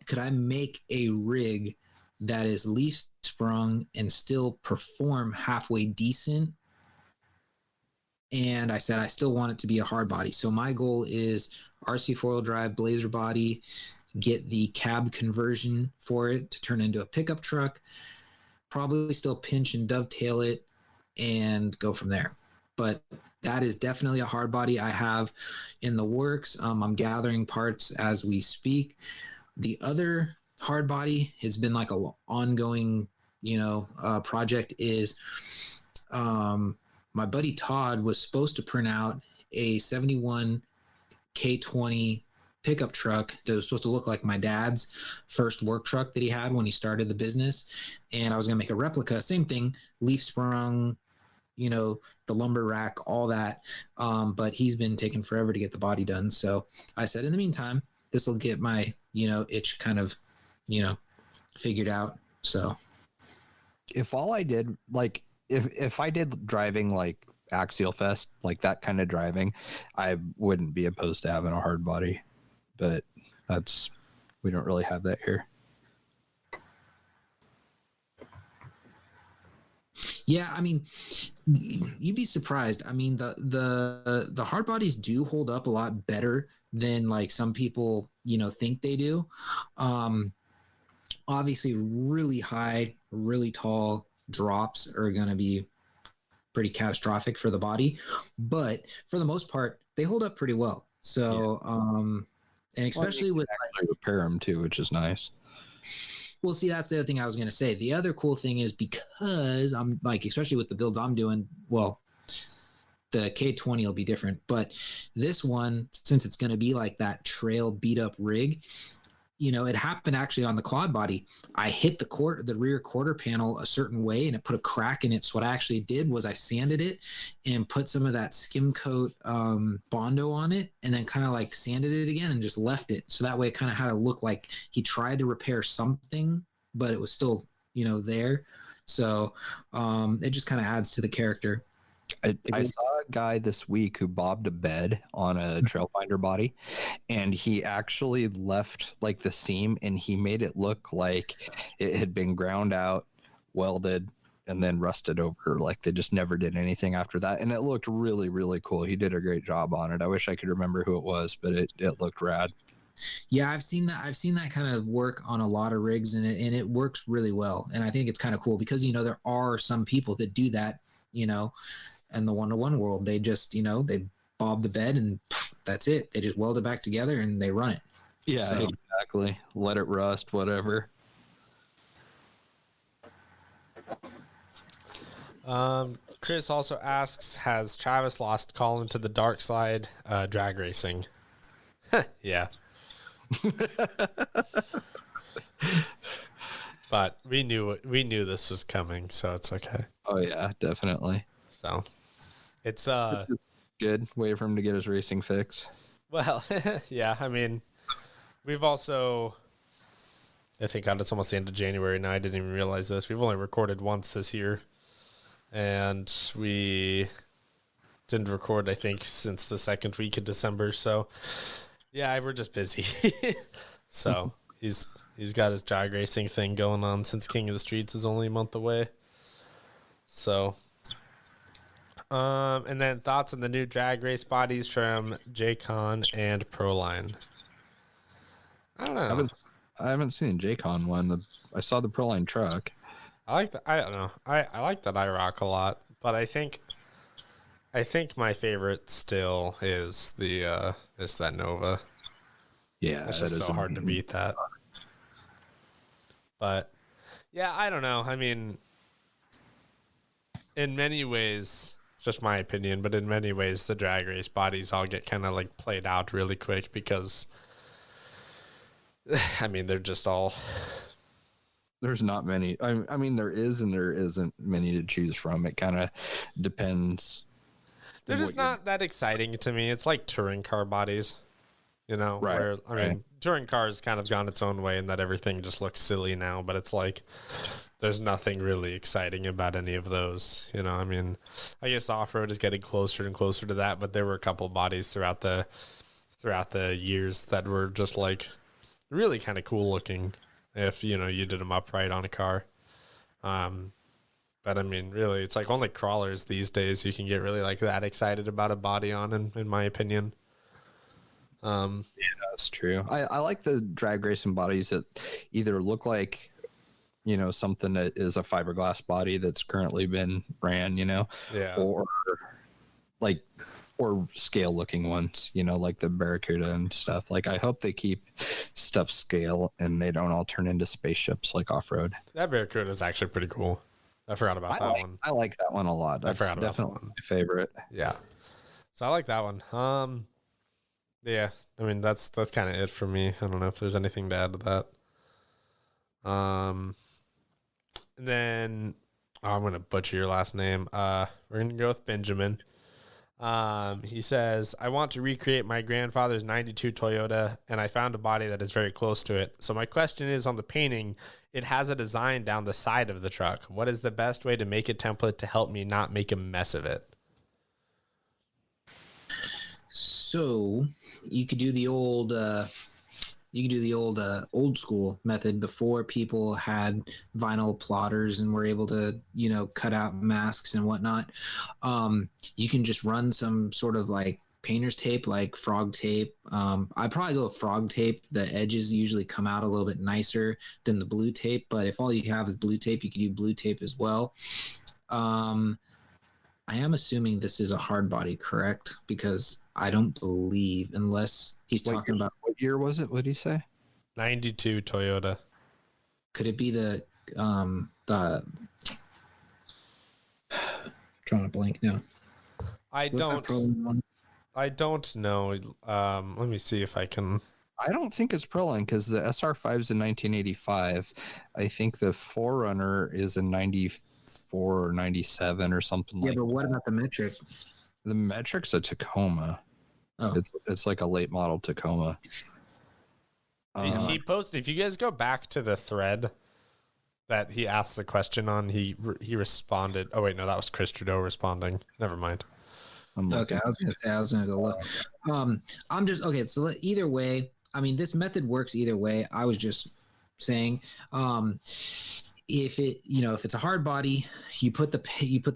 could I make a rig that is leaf sprung and still perform halfway decent? And I said, I still want it to be a hard body. So my goal is RC four-wheel drive Blazer body, get the cab conversion for it to turn into a pickup truck, probably still pinch and dovetail it and go from there. But that is definitely a hard body I have in the works. I'm gathering parts as we speak. The other hard body has been like a ongoing, you know, project is, my buddy Todd was supposed to print out a 71 K20 pickup truck that was supposed to look like my dad's first work truck that he had when he started the business. And I was going to make a replica, same thing, leaf sprung, you know, the lumber rack, all that. But he's been taking forever to get the body done. So I said, in the meantime, this will get my, you know, itch kind of, you know, figured out. So if all I did, like, if I did driving like Axial Fest, like that kind of driving, I wouldn't be opposed to having a hard body, but we don't really have that here. Yeah, I mean, you'd be surprised. I mean, the hard bodies do hold up a lot better than like some people, think they do. Um, Obviously, really high, really tall drops are going to be pretty catastrophic for the body, but for the most part, they hold up pretty well. So, and especially with actually repair them too, which is nice. well, see, that's the other thing I was going to say. The other cool thing is because I'm like, especially with the builds I'm doing, well, the K20 will be different, but this one, since it's going to be like that trail beat up rig, it happened actually on the quad body. I hit the rear quarter panel a certain way and it put a crack in it. So what I actually did was I sanded it and put some of that skim coat Bondo on it and then kind of like sanded it again and just left it. So that way it kind of had to look like he tried to repair something, but it was still, there. So it just kind of adds to the character. I saw a guy this week who bobbed a bed on a Trailfinder body, and he actually left like the seam and he made it look like it had been ground out, welded, and then rusted over. Like they just never did anything after that. And it looked really, really cool. He did a great job on it. I wish I could remember who it was, but it looked rad. Yeah, I've seen that kind of work on a lot of rigs, and it works really well. And I think it's kind of cool because there are some people that do that, and the one-to-one world, they just, they bob the bed and that's it. They just weld it back together and they run it. Yeah, so, exactly. Let it rust, whatever. Chris also asks, has Travis lost Colin to the dark side drag racing? Yeah. But we knew this was coming, so it's okay. Oh yeah, definitely. So it's good way for him to get his racing fix. Well, yeah, I mean, we've also, I think, God, it's almost the end of January now. I didn't even realize this. We've only recorded once this year, and we didn't record, I think, since the second week of December. So, yeah, we're just busy. So he's got his drag racing thing going on since King of the Streets is only a month away. So, and then thoughts on the new drag race bodies from J-Con and Proline. I don't know. I haven't seen J-Con one. I saw the Proline truck. I don't know. I like that IROC a lot, but I think my favorite still is that Nova. Yeah, it's just so hard to beat that. But yeah, I don't know. I mean, in many ways, it's just my opinion, but in many ways, the drag race bodies all get kind of like played out really quick because, I mean, they're just all. There's not many. I mean, there is and there isn't many to choose from. It kind of depends. They're just not that exciting to me. It's like touring car bodies, right? Where, I mean, touring cars kind of gone its own way in that everything just looks silly now, but it's like there's nothing really exciting about any of those. I mean, I guess off-road is getting closer and closer to that, but there were a couple bodies throughout the years that were just like really kind of cool looking if you did them upright on a car. But I mean, really, it's like only crawlers these days you can get really like that excited about a body on, in my opinion. Yeah, that's true. I like the drag racing bodies that either look like, something that is a fiberglass body that's currently been ran, or scale looking ones, like the Barracuda and stuff. Like, I hope they keep stuff scale and they don't all turn into spaceships like off-road. That Barracuda is actually pretty cool. I forgot about that one. I like that one a lot. That's definitely my favorite. Yeah. So I like that one. Yeah, I mean, that's kind of it for me. I don't know if there's anything to add to that. Then I'm going to butcher your last name. We're going to go with Benjamin. He says, I want to recreate my grandfather's 92 Toyota, and I found a body that is very close to it. So my question is, on the painting, it has a design down the side of the truck. What is the best way to make a template to help me not make a mess of it? So you could do the old, You can do the old school method before people had vinyl plotters and were able to, cut out masks and whatnot. You can just run some sort of like painter's tape, like frog tape. I'd probably go with frog tape. The edges usually come out a little bit nicer than the blue tape, but if all you have is blue tape, you can do blue tape as well. I am assuming this is a hard body, correct? Because I don't believe, unless he's talking about. What year was it? What did he say? 92 Toyota. Could it be the drawing a blank now? I don't know. Let me see if I can. I don't think it's Proline because the SR5 is in 1985. I think the 4Runner is in 94 or 97 or something like that. Yeah, but what about the metric? The metric's a Tacoma. Oh. It's like a late model Tacoma. He posted. If you guys go back to the thread that he asked the question on, he responded. Oh wait, no, that was Chris Trudeau responding. Never mind. Okay, I was gonna go look. I'm just okay. So either way, I mean, this method works either way. I was just saying, if it's a hard body, you put the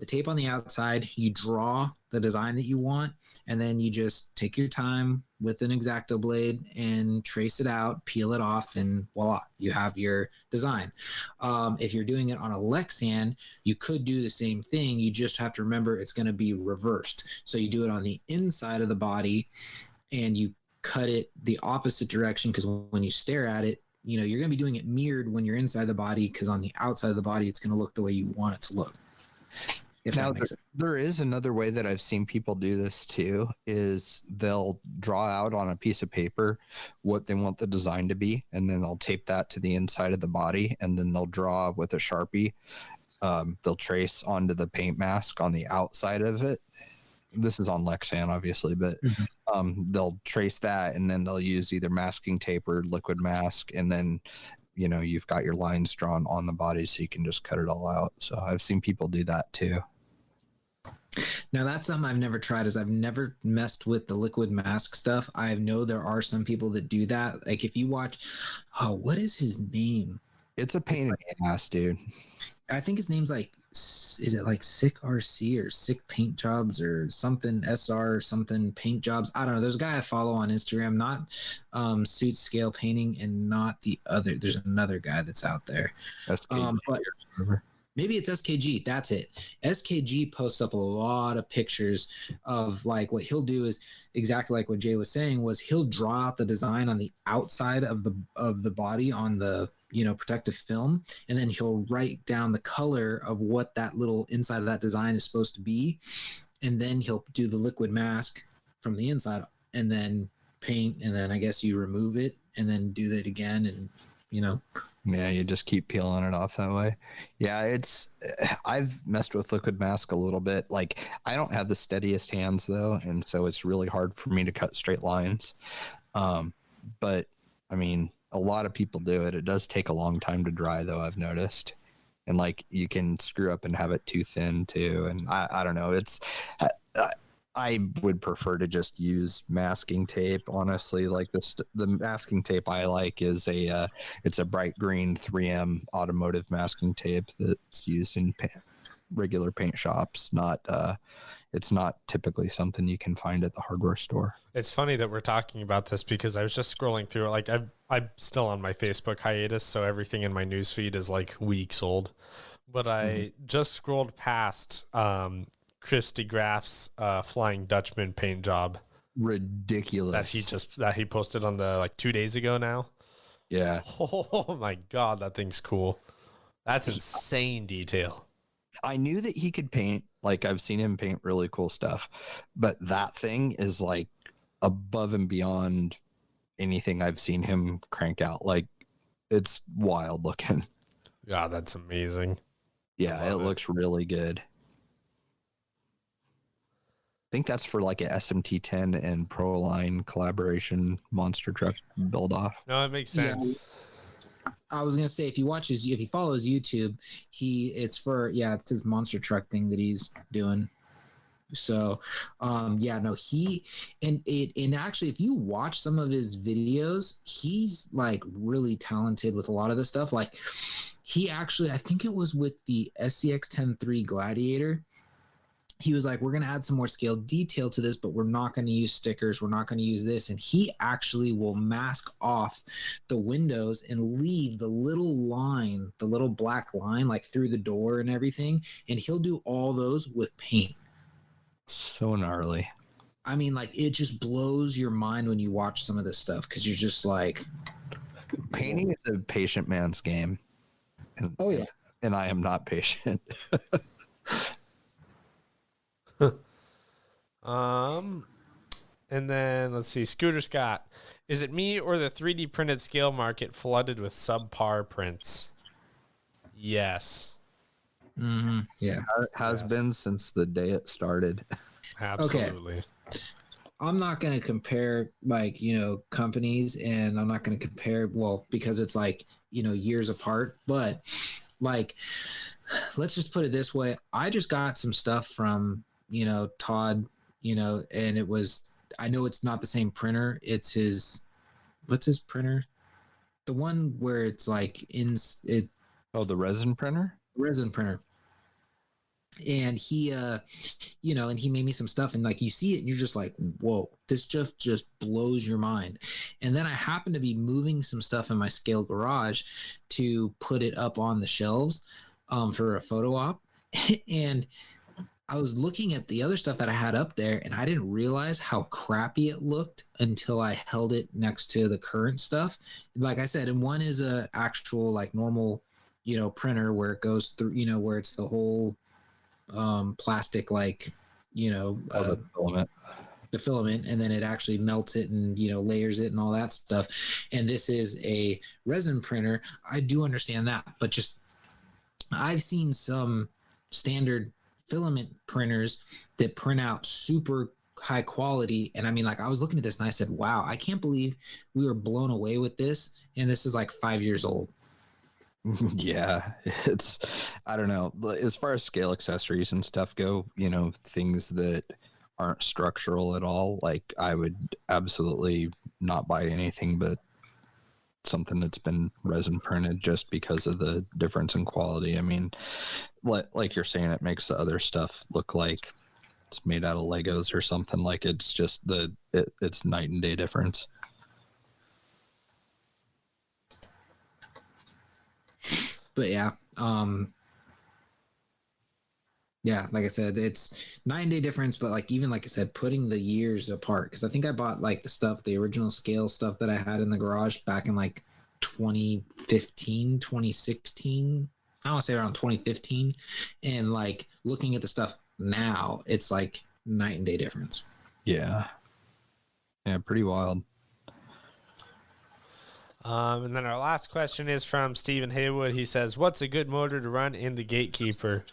tape on the outside, you draw the design that you want, and then you just take your time with an X-Acto blade and trace it out, peel it off, and voila, you have your design. If you're doing it on a Lexan, you could do the same thing. You just have to remember it's going to be reversed. So you do it on the inside of the body, and you cut it the opposite direction, because when you stare at it, you're going to be doing it mirrored when you're inside the body, because on the outside of the body, it's going to look the way you want it to look. Now, there is another way that I've seen people do this too, is they'll draw out on a piece of paper what they want the design to be, and then they'll tape that to the inside of the body, and then they'll draw with a Sharpie. They'll trace onto the paint mask on the outside of it. This is on Lexan, obviously, but they'll trace that, and then they'll use either masking tape or liquid mask, and then you've got your lines drawn on the body, so you can just cut it all out. So I've seen people do that too. Now that's something I've never tried. Is I've never messed with the liquid mask stuff. I know there are some people that do that. Like if you watch, what is his name? It's a pain in the ass, dude. I think his name's like, is it like Sick RC or Sick Paint Jobs or something SR or something Paint Jobs? I don't know. There's a guy I follow on Instagram, not Suit Scale Painting, and not the other. There's another guy that's out there. But maybe it's SKG. That's it. SKG posts up a lot of pictures of like what he'll do is exactly like what Jay was saying, was he'll draw out the design on the outside of the body on the protective film, and then he'll write down the color of what that little inside of that design is supposed to be, and then he'll do the liquid mask from the inside, and then paint, and then I guess you remove it and then do that again, and yeah, you just keep peeling it off that way. Yeah, I've messed with liquid mask a little bit. Like I don't have the steadiest hands though, and so it's really hard for me to cut straight lines. But I mean, a lot of people do it. It does take a long time to dry though, I've noticed. And like you can screw up and have it too thin too. And I don't know. I would prefer to just use masking tape, honestly. Like the masking tape I like is it's a bright green 3M automotive masking tape that's used in regular paint shops. It's not typically something you can find at the hardware store. It's funny that we're talking about this because I was just scrolling through it. Like I'm still on my Facebook hiatus, so everything in my newsfeed is like weeks old. But I just scrolled past Christy Graff's Flying Dutchman paint job. Ridiculous. That he posted on the 2 days ago now. Yeah. Oh my God, that thing's cool. That's insane detail. I knew that he could paint. Like I've seen him paint really cool stuff, but that thing is like above and beyond anything I've seen him crank out. Like it's wild looking. Yeah, that's amazing. Yeah, it looks really good. I think that's for like a SMT10 and Proline collaboration monster truck build off. No, it makes sense. Yeah, I was gonna say if you follow his YouTube, it's his monster truck thing that he's doing. So, yeah, no, and actually, if you watch some of his videos, he's like really talented with a lot of this stuff. Like, he actually, I think it was with the SCX 10-3 Gladiator. He was like, we're going to add some more scale detail to this, but we're not going to use stickers. We're not going to use this. And he actually will mask off the windows and leave the little line, the little black line, like through the door and everything. And he'll do all those with paint. So gnarly. I mean, like, it just blows your mind when you watch some of this stuff because you're just like, Painting is a patient man's game. And, oh, yeah. And I am not patient. And then let's see, Scooter Scott. Is it me or the 3D printed scale market flooded with subpar prints? Yes. Yeah. Has been since the day it started. Absolutely. Okay. I'm not going to compare like, companies, and I'm not going to compare, well, because it's like, years apart, but like, let's just put it this way. I just got some stuff from, Todd, and it was, I know it's not the same printer. It's what's his printer? The one where it's like Oh, the resin printer? Resin printer. And he and he made me some stuff, and like you see it and you're just like, whoa, this just blows your mind. And then I happened to be moving some stuff in my scale garage to put it up on the shelves for a photo op. And I was looking at the other stuff that I had up there, and I didn't realize how crappy it looked until I held it next to the current stuff. Like I said, and one is a actual like normal printer where it goes through, where it's the whole plastic, like The filament. the filament, and then it actually melts it and layers it and all that stuff. And this is a resin printer. I do understand that, but just I've seen some standard filament printers that print out super high quality, and I mean, like, I was looking at this and I said, wow, I can't believe we were blown away with this, and this is like 5 years old. Yeah, it's, I don't know. As far as scale accessories and stuff go, things that aren't structural at all, like I would absolutely not buy anything but something that's been resin printed just because of the difference in quality. I mean, like you're saying, it makes the other stuff look like it's made out of Legos or something. Like it's just it's night and day difference. But yeah, like I said, it's 9-day difference. But like, even like I said, putting the years apart, because I think I bought like the original scale stuff that I had in the garage back in like 2015, 2016. I want to say around 2015, and like looking at the stuff now, it's like night and day difference. Yeah, pretty wild. And then our last question is from Stephen Haywood. He says, what's a good motor to run in the Gatekeeper?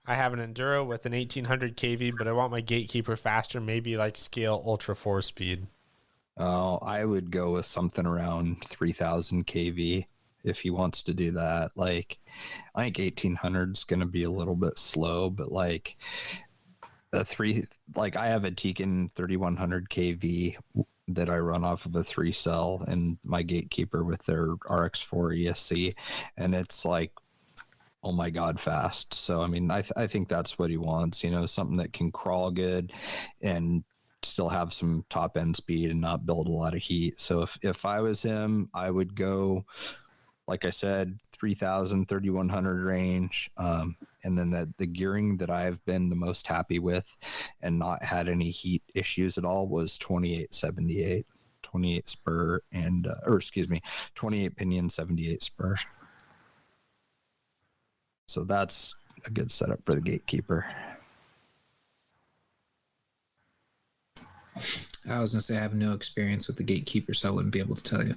I have an Enduro with an 1800 kV, but I want my Gatekeeper faster, maybe like scale Ultra 4-speed. Oh, I would go with something around 3000 kV if he wants to do that. Like, I think 1800 is going to be a little bit slow, but like I have a Tekin 3100 kV that I run off of a 3-cell and my Gatekeeper with their RX4 ESC, and it's like, oh my god, fast. So I mean, I think that's what he wants, something that can crawl good and still have some top end speed and not build a lot of heat. So if I was him, I would go, like I said, 3000, 3100 range. And then the gearing that I've been the most happy with and not had any heat issues at all was 2878, 28 spur and, 28 pinion, 78 spur. So that's a good setup for the Gatekeeper. I was gonna say I have no experience with the Gatekeeper, so I wouldn't be able to tell you.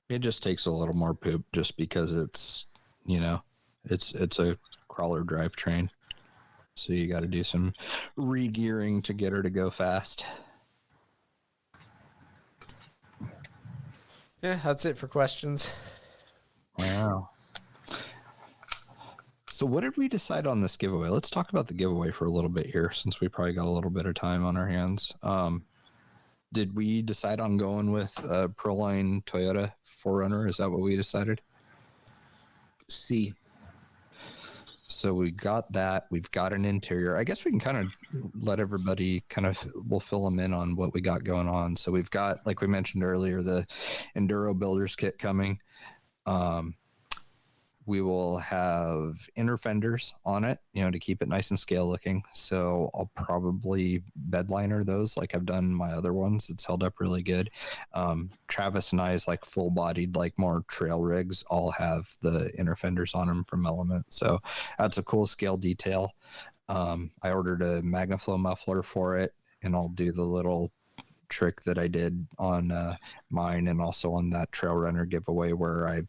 It just takes a little more poop just because it's, it's a crawler drivetrain. So you got to do some re-gearing to get her to go fast. Yeah, that's it for questions. Wow. So what did we decide on this giveaway? Let's talk about the giveaway for a little bit here, since we probably got a little bit of time on our hands. Did we decide on going with Proline Toyota 4Runner? Is that what we decided? C. So we got that. We've got an interior. I guess we can kind of let everybody we'll fill them in on what we got going on. So we've got, like we mentioned earlier, the Enduro Builders Kit coming. We will have inner fenders on it, to keep it nice and scale looking. So I'll probably bedliner those like I've done my other ones. It's held up really good. Travis and I's like full bodied, like more trail rigs all have the inner fenders on them from Element. So that's a cool scale detail. I ordered a MagnaFlow muffler for it, and I'll do the little trick that I did on mine and also on that Trail Runner giveaway where I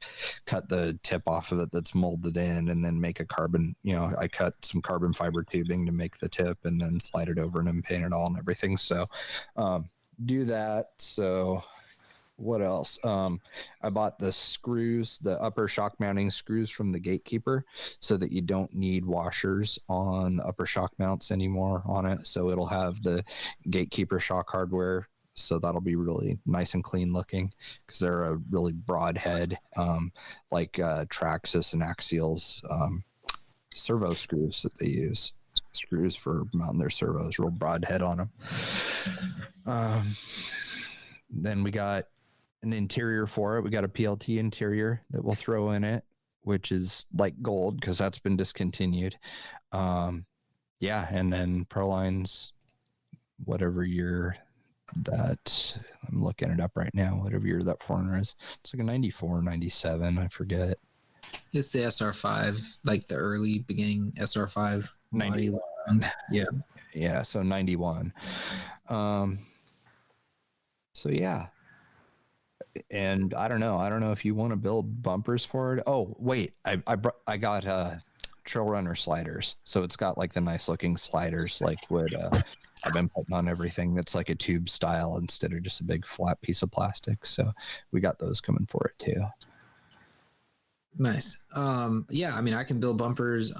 cut the tip off of it that's molded in and then make a carbon, I cut some carbon fiber tubing to make the tip and then slide it over and then paint it all and everything. So do that. So what else? I bought the screws, the upper shock mounting screws from the Gatekeeper, so that you don't need washers on the upper shock mounts anymore on it. So it'll have the Gatekeeper shock hardware. So that'll be really nice and clean looking, because they're a really broad head, like Traxxas and Axial's servo screws that they use. Screws for mounting their servos, real broad head on them. Then we got an interior for it. We got a PLT interior that we'll throw in it, which is like gold because that's been discontinued. And then Proline's whatever year that, I'm looking it up right now, whatever year that 4Runner is. It's like a 94, 97, I forget. It's the SR5, like the early beginning SR5 body. Yeah, so 91. So yeah. And I don't know if you want to build bumpers for it. Oh wait, I got Trail Runner sliders, so it's got like the nice looking sliders, like what I've been putting on everything that's like a tube style instead of just a big flat piece of plastic. So we got those coming for it too. Nice. I mean, I can build bumpers.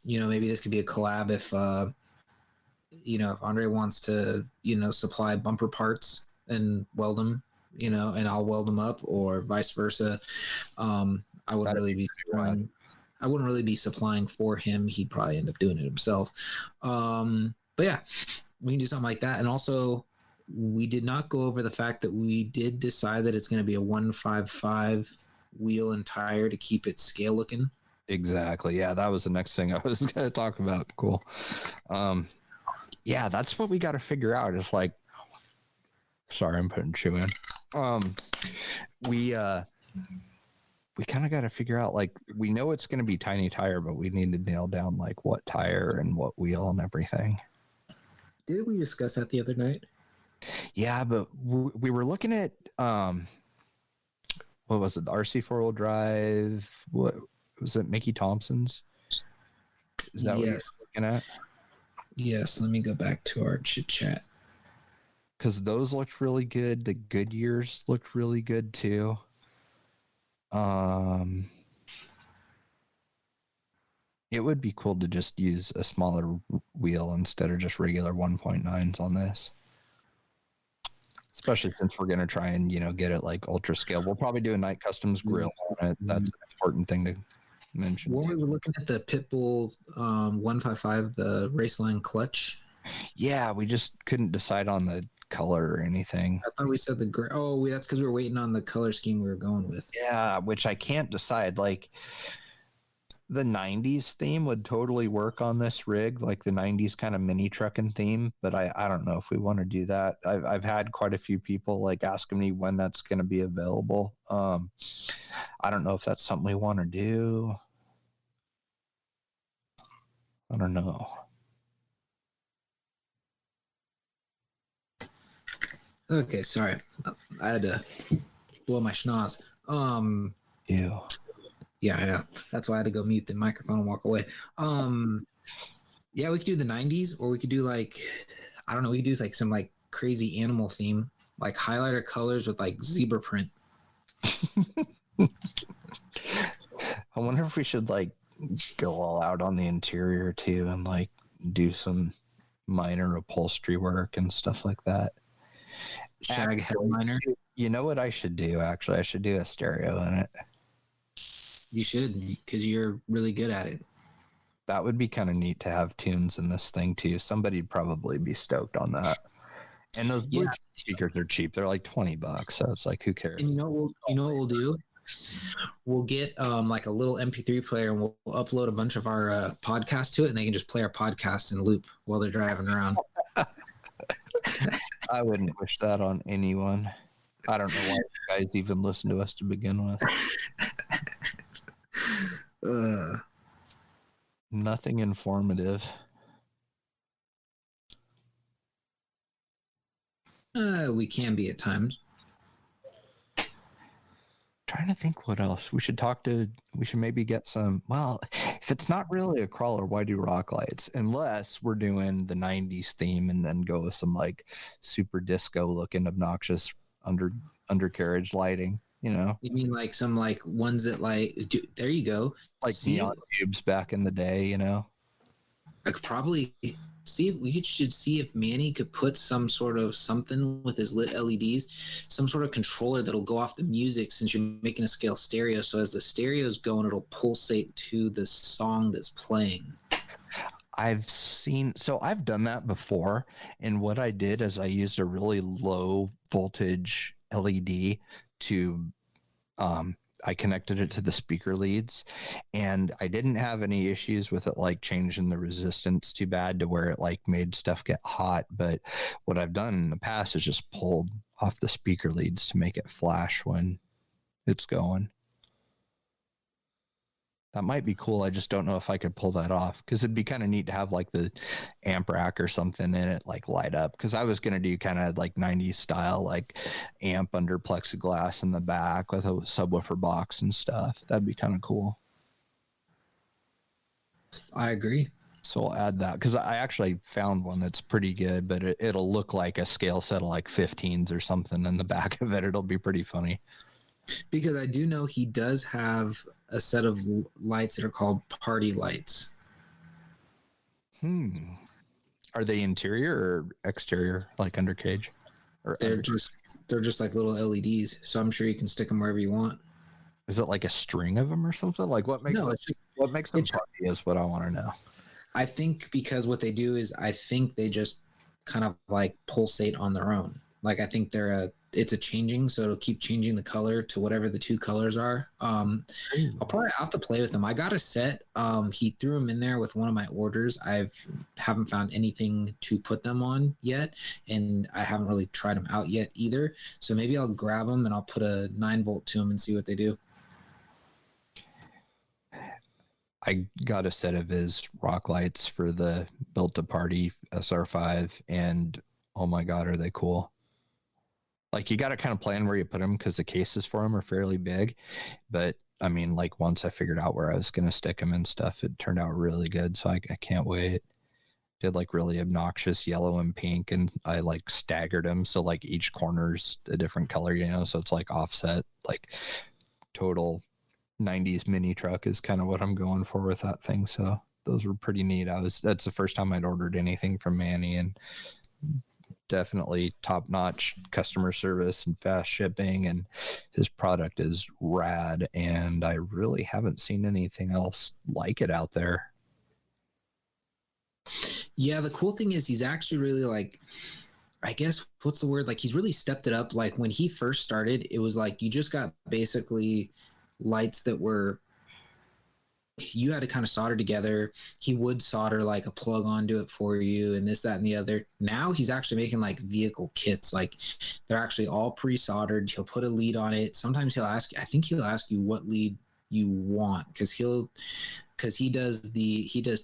Maybe this could be a collab if if Andre wants to supply bumper parts and weld them, and I'll weld them up, or vice versa. I wouldn't really be supplying for him. He'd probably end up doing it himself. But yeah, we can do something like that. And also, we did not go over the fact that we did decide that it's going to be a 155 wheel and tire to keep it scale looking. Exactly. Yeah, that was the next thing I was going to talk about. Cool. That's what we got to figure out. Is like, sorry, I'm putting chew in. We kind of got to figure out, like, we know it's going to be tiny tire, but we need to nail down like what tire and what wheel and everything. Did we discuss that the other night? Yeah, but we were looking at what was it? The RC 4-wheel drive. What was it? Mickey Thompson's. Is that what you're looking at? Yes. Let me go back to our chit chat. Because those looked really good. The Goodyears looked really good too. It would be cool to just use a smaller wheel instead of just regular 1.9s on this. Especially since we're going to try and, get it like ultra scale. We'll probably do a Night Customs grill on it. That's an important thing to mention. When we were looking at the Pitbull 155, the Raceline clutch. Yeah, we just couldn't decide on the color or anything. I thought we said the gray. Oh, that's because we were waiting on the color scheme we were going with. Yeah, which I can't decide. Like, the 90s theme would totally work on this rig, like the 90s kind of mini trucking theme, but I don't know if we want to do that. I've had quite a few people like asking me when that's going to be available. I don't know if that's something we want to do. I don't know. Okay, sorry. I had to blow my schnoz. Ew. Yeah, I know. That's why I had to go mute the microphone and walk away. Yeah, we could do the 90s, or we could do like, I don't know, we could do like some like crazy animal theme, like highlighter colors with like zebra print. I wonder if we should like go all out on the interior too, and like do some minor upholstery work and stuff like that. Shag headliner. You know what I should do? Actually, I should do a stereo in it. You should, because you're really good at it. That would be kind of neat to have tunes in this thing too. Somebody'd probably be stoked on that. And those Bluetooth speakers are cheap. They're like $20, so it's like, who cares? And you know what we'll do? We'll get like a little MP3 player, and we'll upload a bunch of our podcasts to it, and they can just play our podcasts in loop while they're driving around. I wouldn't wish that on anyone. I don't know why you guys even listen to us to begin with. Nothing informative. We can be at times. Trying to think what else we should maybe get some. Well, if it's not really a crawler, why do rock lights? Unless we're doing the 90s theme and then go with some like super disco looking obnoxious undercarriage lighting, you know? You mean like some like ones that like there you go. Like neon tubes back in the day, you know? I could probably should see if Manny could put some sort of something with his lit LEDs, some sort of controller that'll go off the music, since you're making a scale stereo. So as the stereo's going, it'll pulsate to the song that's playing. I've done that before. And what I did is I used a really low voltage LED to, I connected it to the speaker leads, and I didn't have any issues with it like changing the resistance too bad to where it like made stuff get hot. But what I've done in the past is just pulled off the speaker leads to make it flash when it's going. That might be cool. I just don't know if I could pull that off, because it'd be kind of neat to have like the amp rack or something in it like light up, because I was going to do kind of like 90s style like amp under plexiglass in the back with a subwoofer box and stuff. That'd be kind of cool. I agree. So I'll add that, because I actually found one that's pretty good, but it'll look like a scale set of like 15s or something in the back of it. It'll be pretty funny. Because I do know he does have a set of lights that are called party lights. Are they interior or exterior, like under cage? Or they're just like little LEDs. So I'm sure you can stick them wherever you want. Is it like a string of them or something? Like what makes them party is what I want to know. I think because what they do is I think they just kind of like pulsate on their own. Like I think it's a changing, so it'll keep changing the color to whatever the two colors are. I'll probably have to play with them. I got a set. He threw them in there with one of my orders. Haven't found anything to put them on yet, and I haven't really tried them out yet either. So maybe I'll grab them and I'll put a 9-volt to them and see what they do. I got a set of his rock lights for the Built to Party SR5, and oh my God, are they cool. Like you got to kind of plan where you put them, because the cases for them are fairly big. But I mean, like once I figured out where I was going to stick them and stuff, it turned out really good. So I can't wait. Did like really obnoxious yellow and pink, and I like staggered them. So like each corner's a different color, you know, so it's like offset, like total 90s mini truck is kind of what I'm going for with that thing. So those were pretty neat. That's the first time I'd ordered anything from Manny, and definitely top-notch customer service and fast shipping, and his product is rad, and I really haven't seen anything else like it out there. Yeah, the cool thing is he's actually really like, I guess, what's the word? Like he's really stepped it up. Like when he first started, it was like you just got basically lights that were, you had to kind of solder together. He would solder like a plug onto it for you and this, that, and the other. Now he's actually making like vehicle kits. Like they're actually all pre-soldered. He'll put a lead on it. Sometimes he'll ask you what lead you want, because he does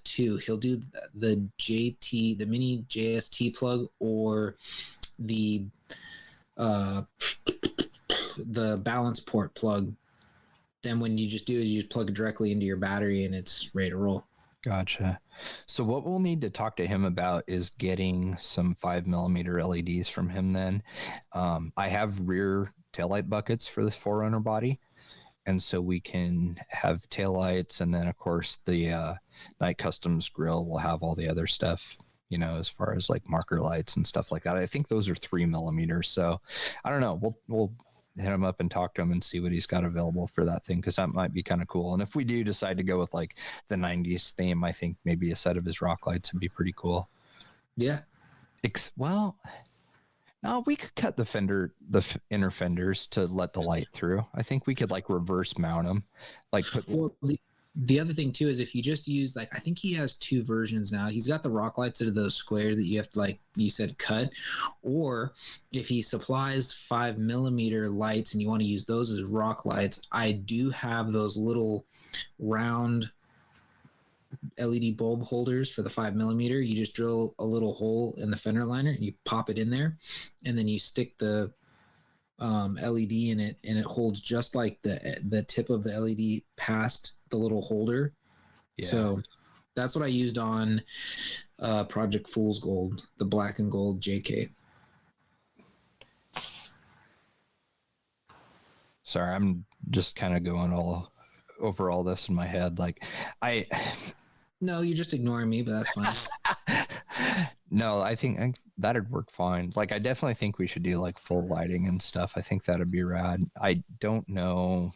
two. He'll do the JT, the mini JST plug, or the balance port plug. Then when you just do is you just plug it directly into your battery and it's ready to roll. Gotcha. So what we'll need to talk to him about is getting some 5mm LEDs from him then. I have rear taillight buckets for this 4Runner body, and so we can have taillights, and then of course the Night Customs grill will have all the other stuff, as far as like marker lights and stuff like that. I think those are 3mm. So I don't know. We'll hit him up and talk to him and see what he's got available for that thing, because that might be kind of cool. And if we do decide to go with like the 90s theme, I think maybe a set of his rock lights would be pretty cool. Yeah. Well, no, we could cut the inner fenders to let the light through. I think we could like reverse mount them, like put. Well, the other thing too is if you just use like, I think he has 2 versions now. He's got the rock lights that are those squares that you have to, like you said, cut, or if he supplies 5mm lights and you want to use those as rock lights, I do have those little round LED bulb holders for the 5mm. You just drill a little hole in the fender liner and you pop it in there, and then you stick the LED in it, and it holds just like the tip of the LED past the little holder. Yeah. So that's what I used on Project Fool's Gold, the black and gold JK. Sorry, I'm just kind of going all over all this in my head. Like No, you're just ignoring me, but that's fine. No, I think that'd work fine. Like, I definitely think we should do like full lighting and stuff. I think that'd be rad. I don't know.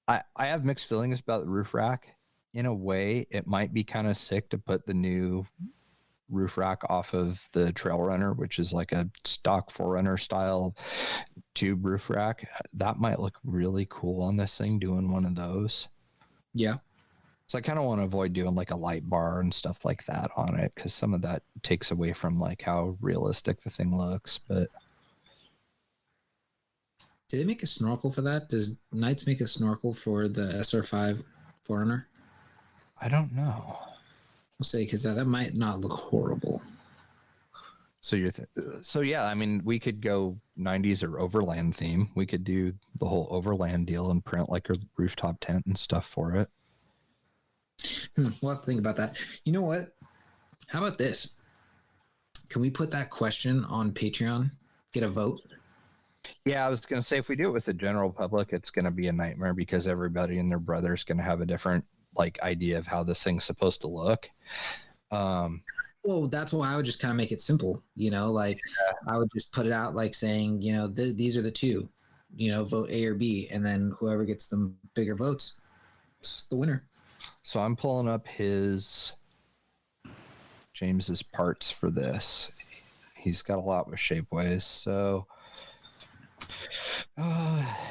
I have mixed feelings about the roof rack. In a way, it might be kind of sick to put the new roof rack off of the Trail Runner, which is like a stock 4Runner style tube roof rack. That might look really cool on this thing, doing one of those. Yeah. So I kind of want to avoid doing like a light bar and stuff like that on it, because some of that takes away from like how realistic the thing looks. But did they make a snorkel for that? Does Knights make a snorkel for the SR5 4Runner? I don't know. I'll say, because that might not look horrible. So yeah, I mean, we could go 90s or overland theme. We could do the whole overland deal and print like a rooftop tent and stuff for it. We'll have to think about that. You know what? How about this? Can we put that question on Patreon? Get a vote? Yeah, I was going to say, if we do it with the general public, it's going to be a nightmare, because everybody and their brother is going to have a different like idea of how this thing's supposed to look. Well, that's why I would just kind of make it simple. Like I would just put it out like saying, these are the 2, vote A or B, and then whoever gets the bigger votes is the winner. So I'm pulling up James's parts for this. He's got a lot with Shapeways. So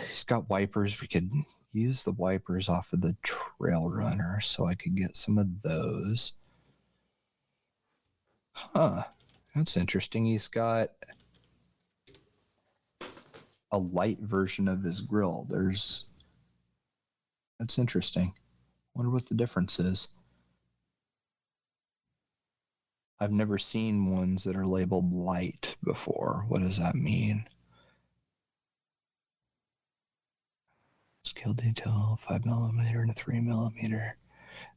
he's got wipers. We could use the wipers off of the Trail Runner, so I could get some of those. Huh. That's interesting. He's got a light version of his grill. That's interesting. Wonder what the difference is. I've never seen ones that are labeled light before. What does that mean? Scale detail, 5mm and a 3mm.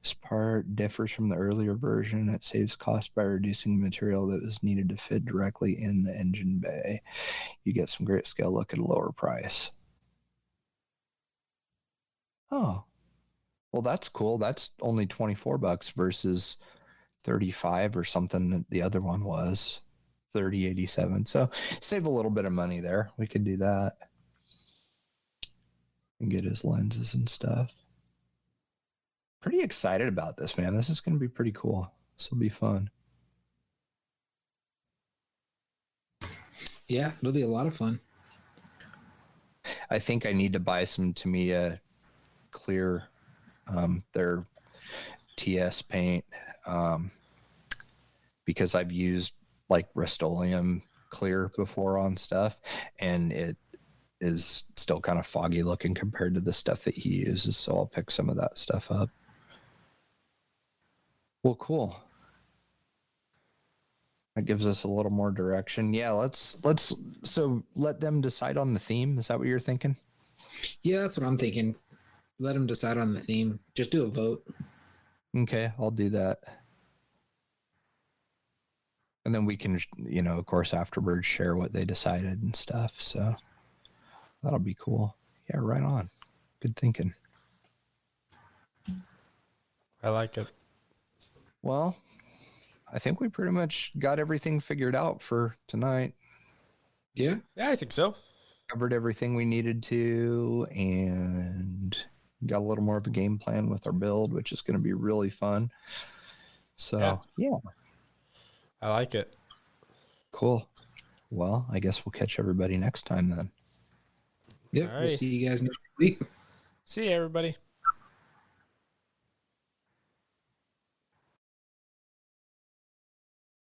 This part differs from the earlier version. It saves cost by reducing the material that was needed to fit directly in the engine bay. You get some great scale look at a lower price. Oh. Well, that's cool. That's only $24 versus 35 or something that the other one was. 30.87. So save a little bit of money there. We could do that. And get his lenses and stuff. Pretty excited about this, man. This is going to be pretty cool. This will be fun. Yeah, it'll be a lot of fun. I think I need to buy some Tamiya clear, their TS paint, because I've used like Rust-Oleum clear before on stuff, and it is still kind of foggy looking compared to the stuff that he uses. So I'll pick some of that stuff up. Well, cool. That gives us a little more direction. Yeah, let's let them decide on the theme. Is that what you're thinking? Yeah, that's what I'm thinking. Let them decide on the theme. Just do a vote. Okay, I'll do that. And then we can, of course, afterwards share what they decided and stuff. So that'll be cool. Yeah, right on. Good thinking. I like it. Well, I think we pretty much got everything figured out for tonight. Yeah. Yeah, I think so. Covered everything we needed to, and got a little more of a game plan with our build, which is going to be really fun. So, yeah. I like it. Cool. Well, I guess we'll catch everybody next time then. Yep. All We'll right. see you guys next week. See you, everybody.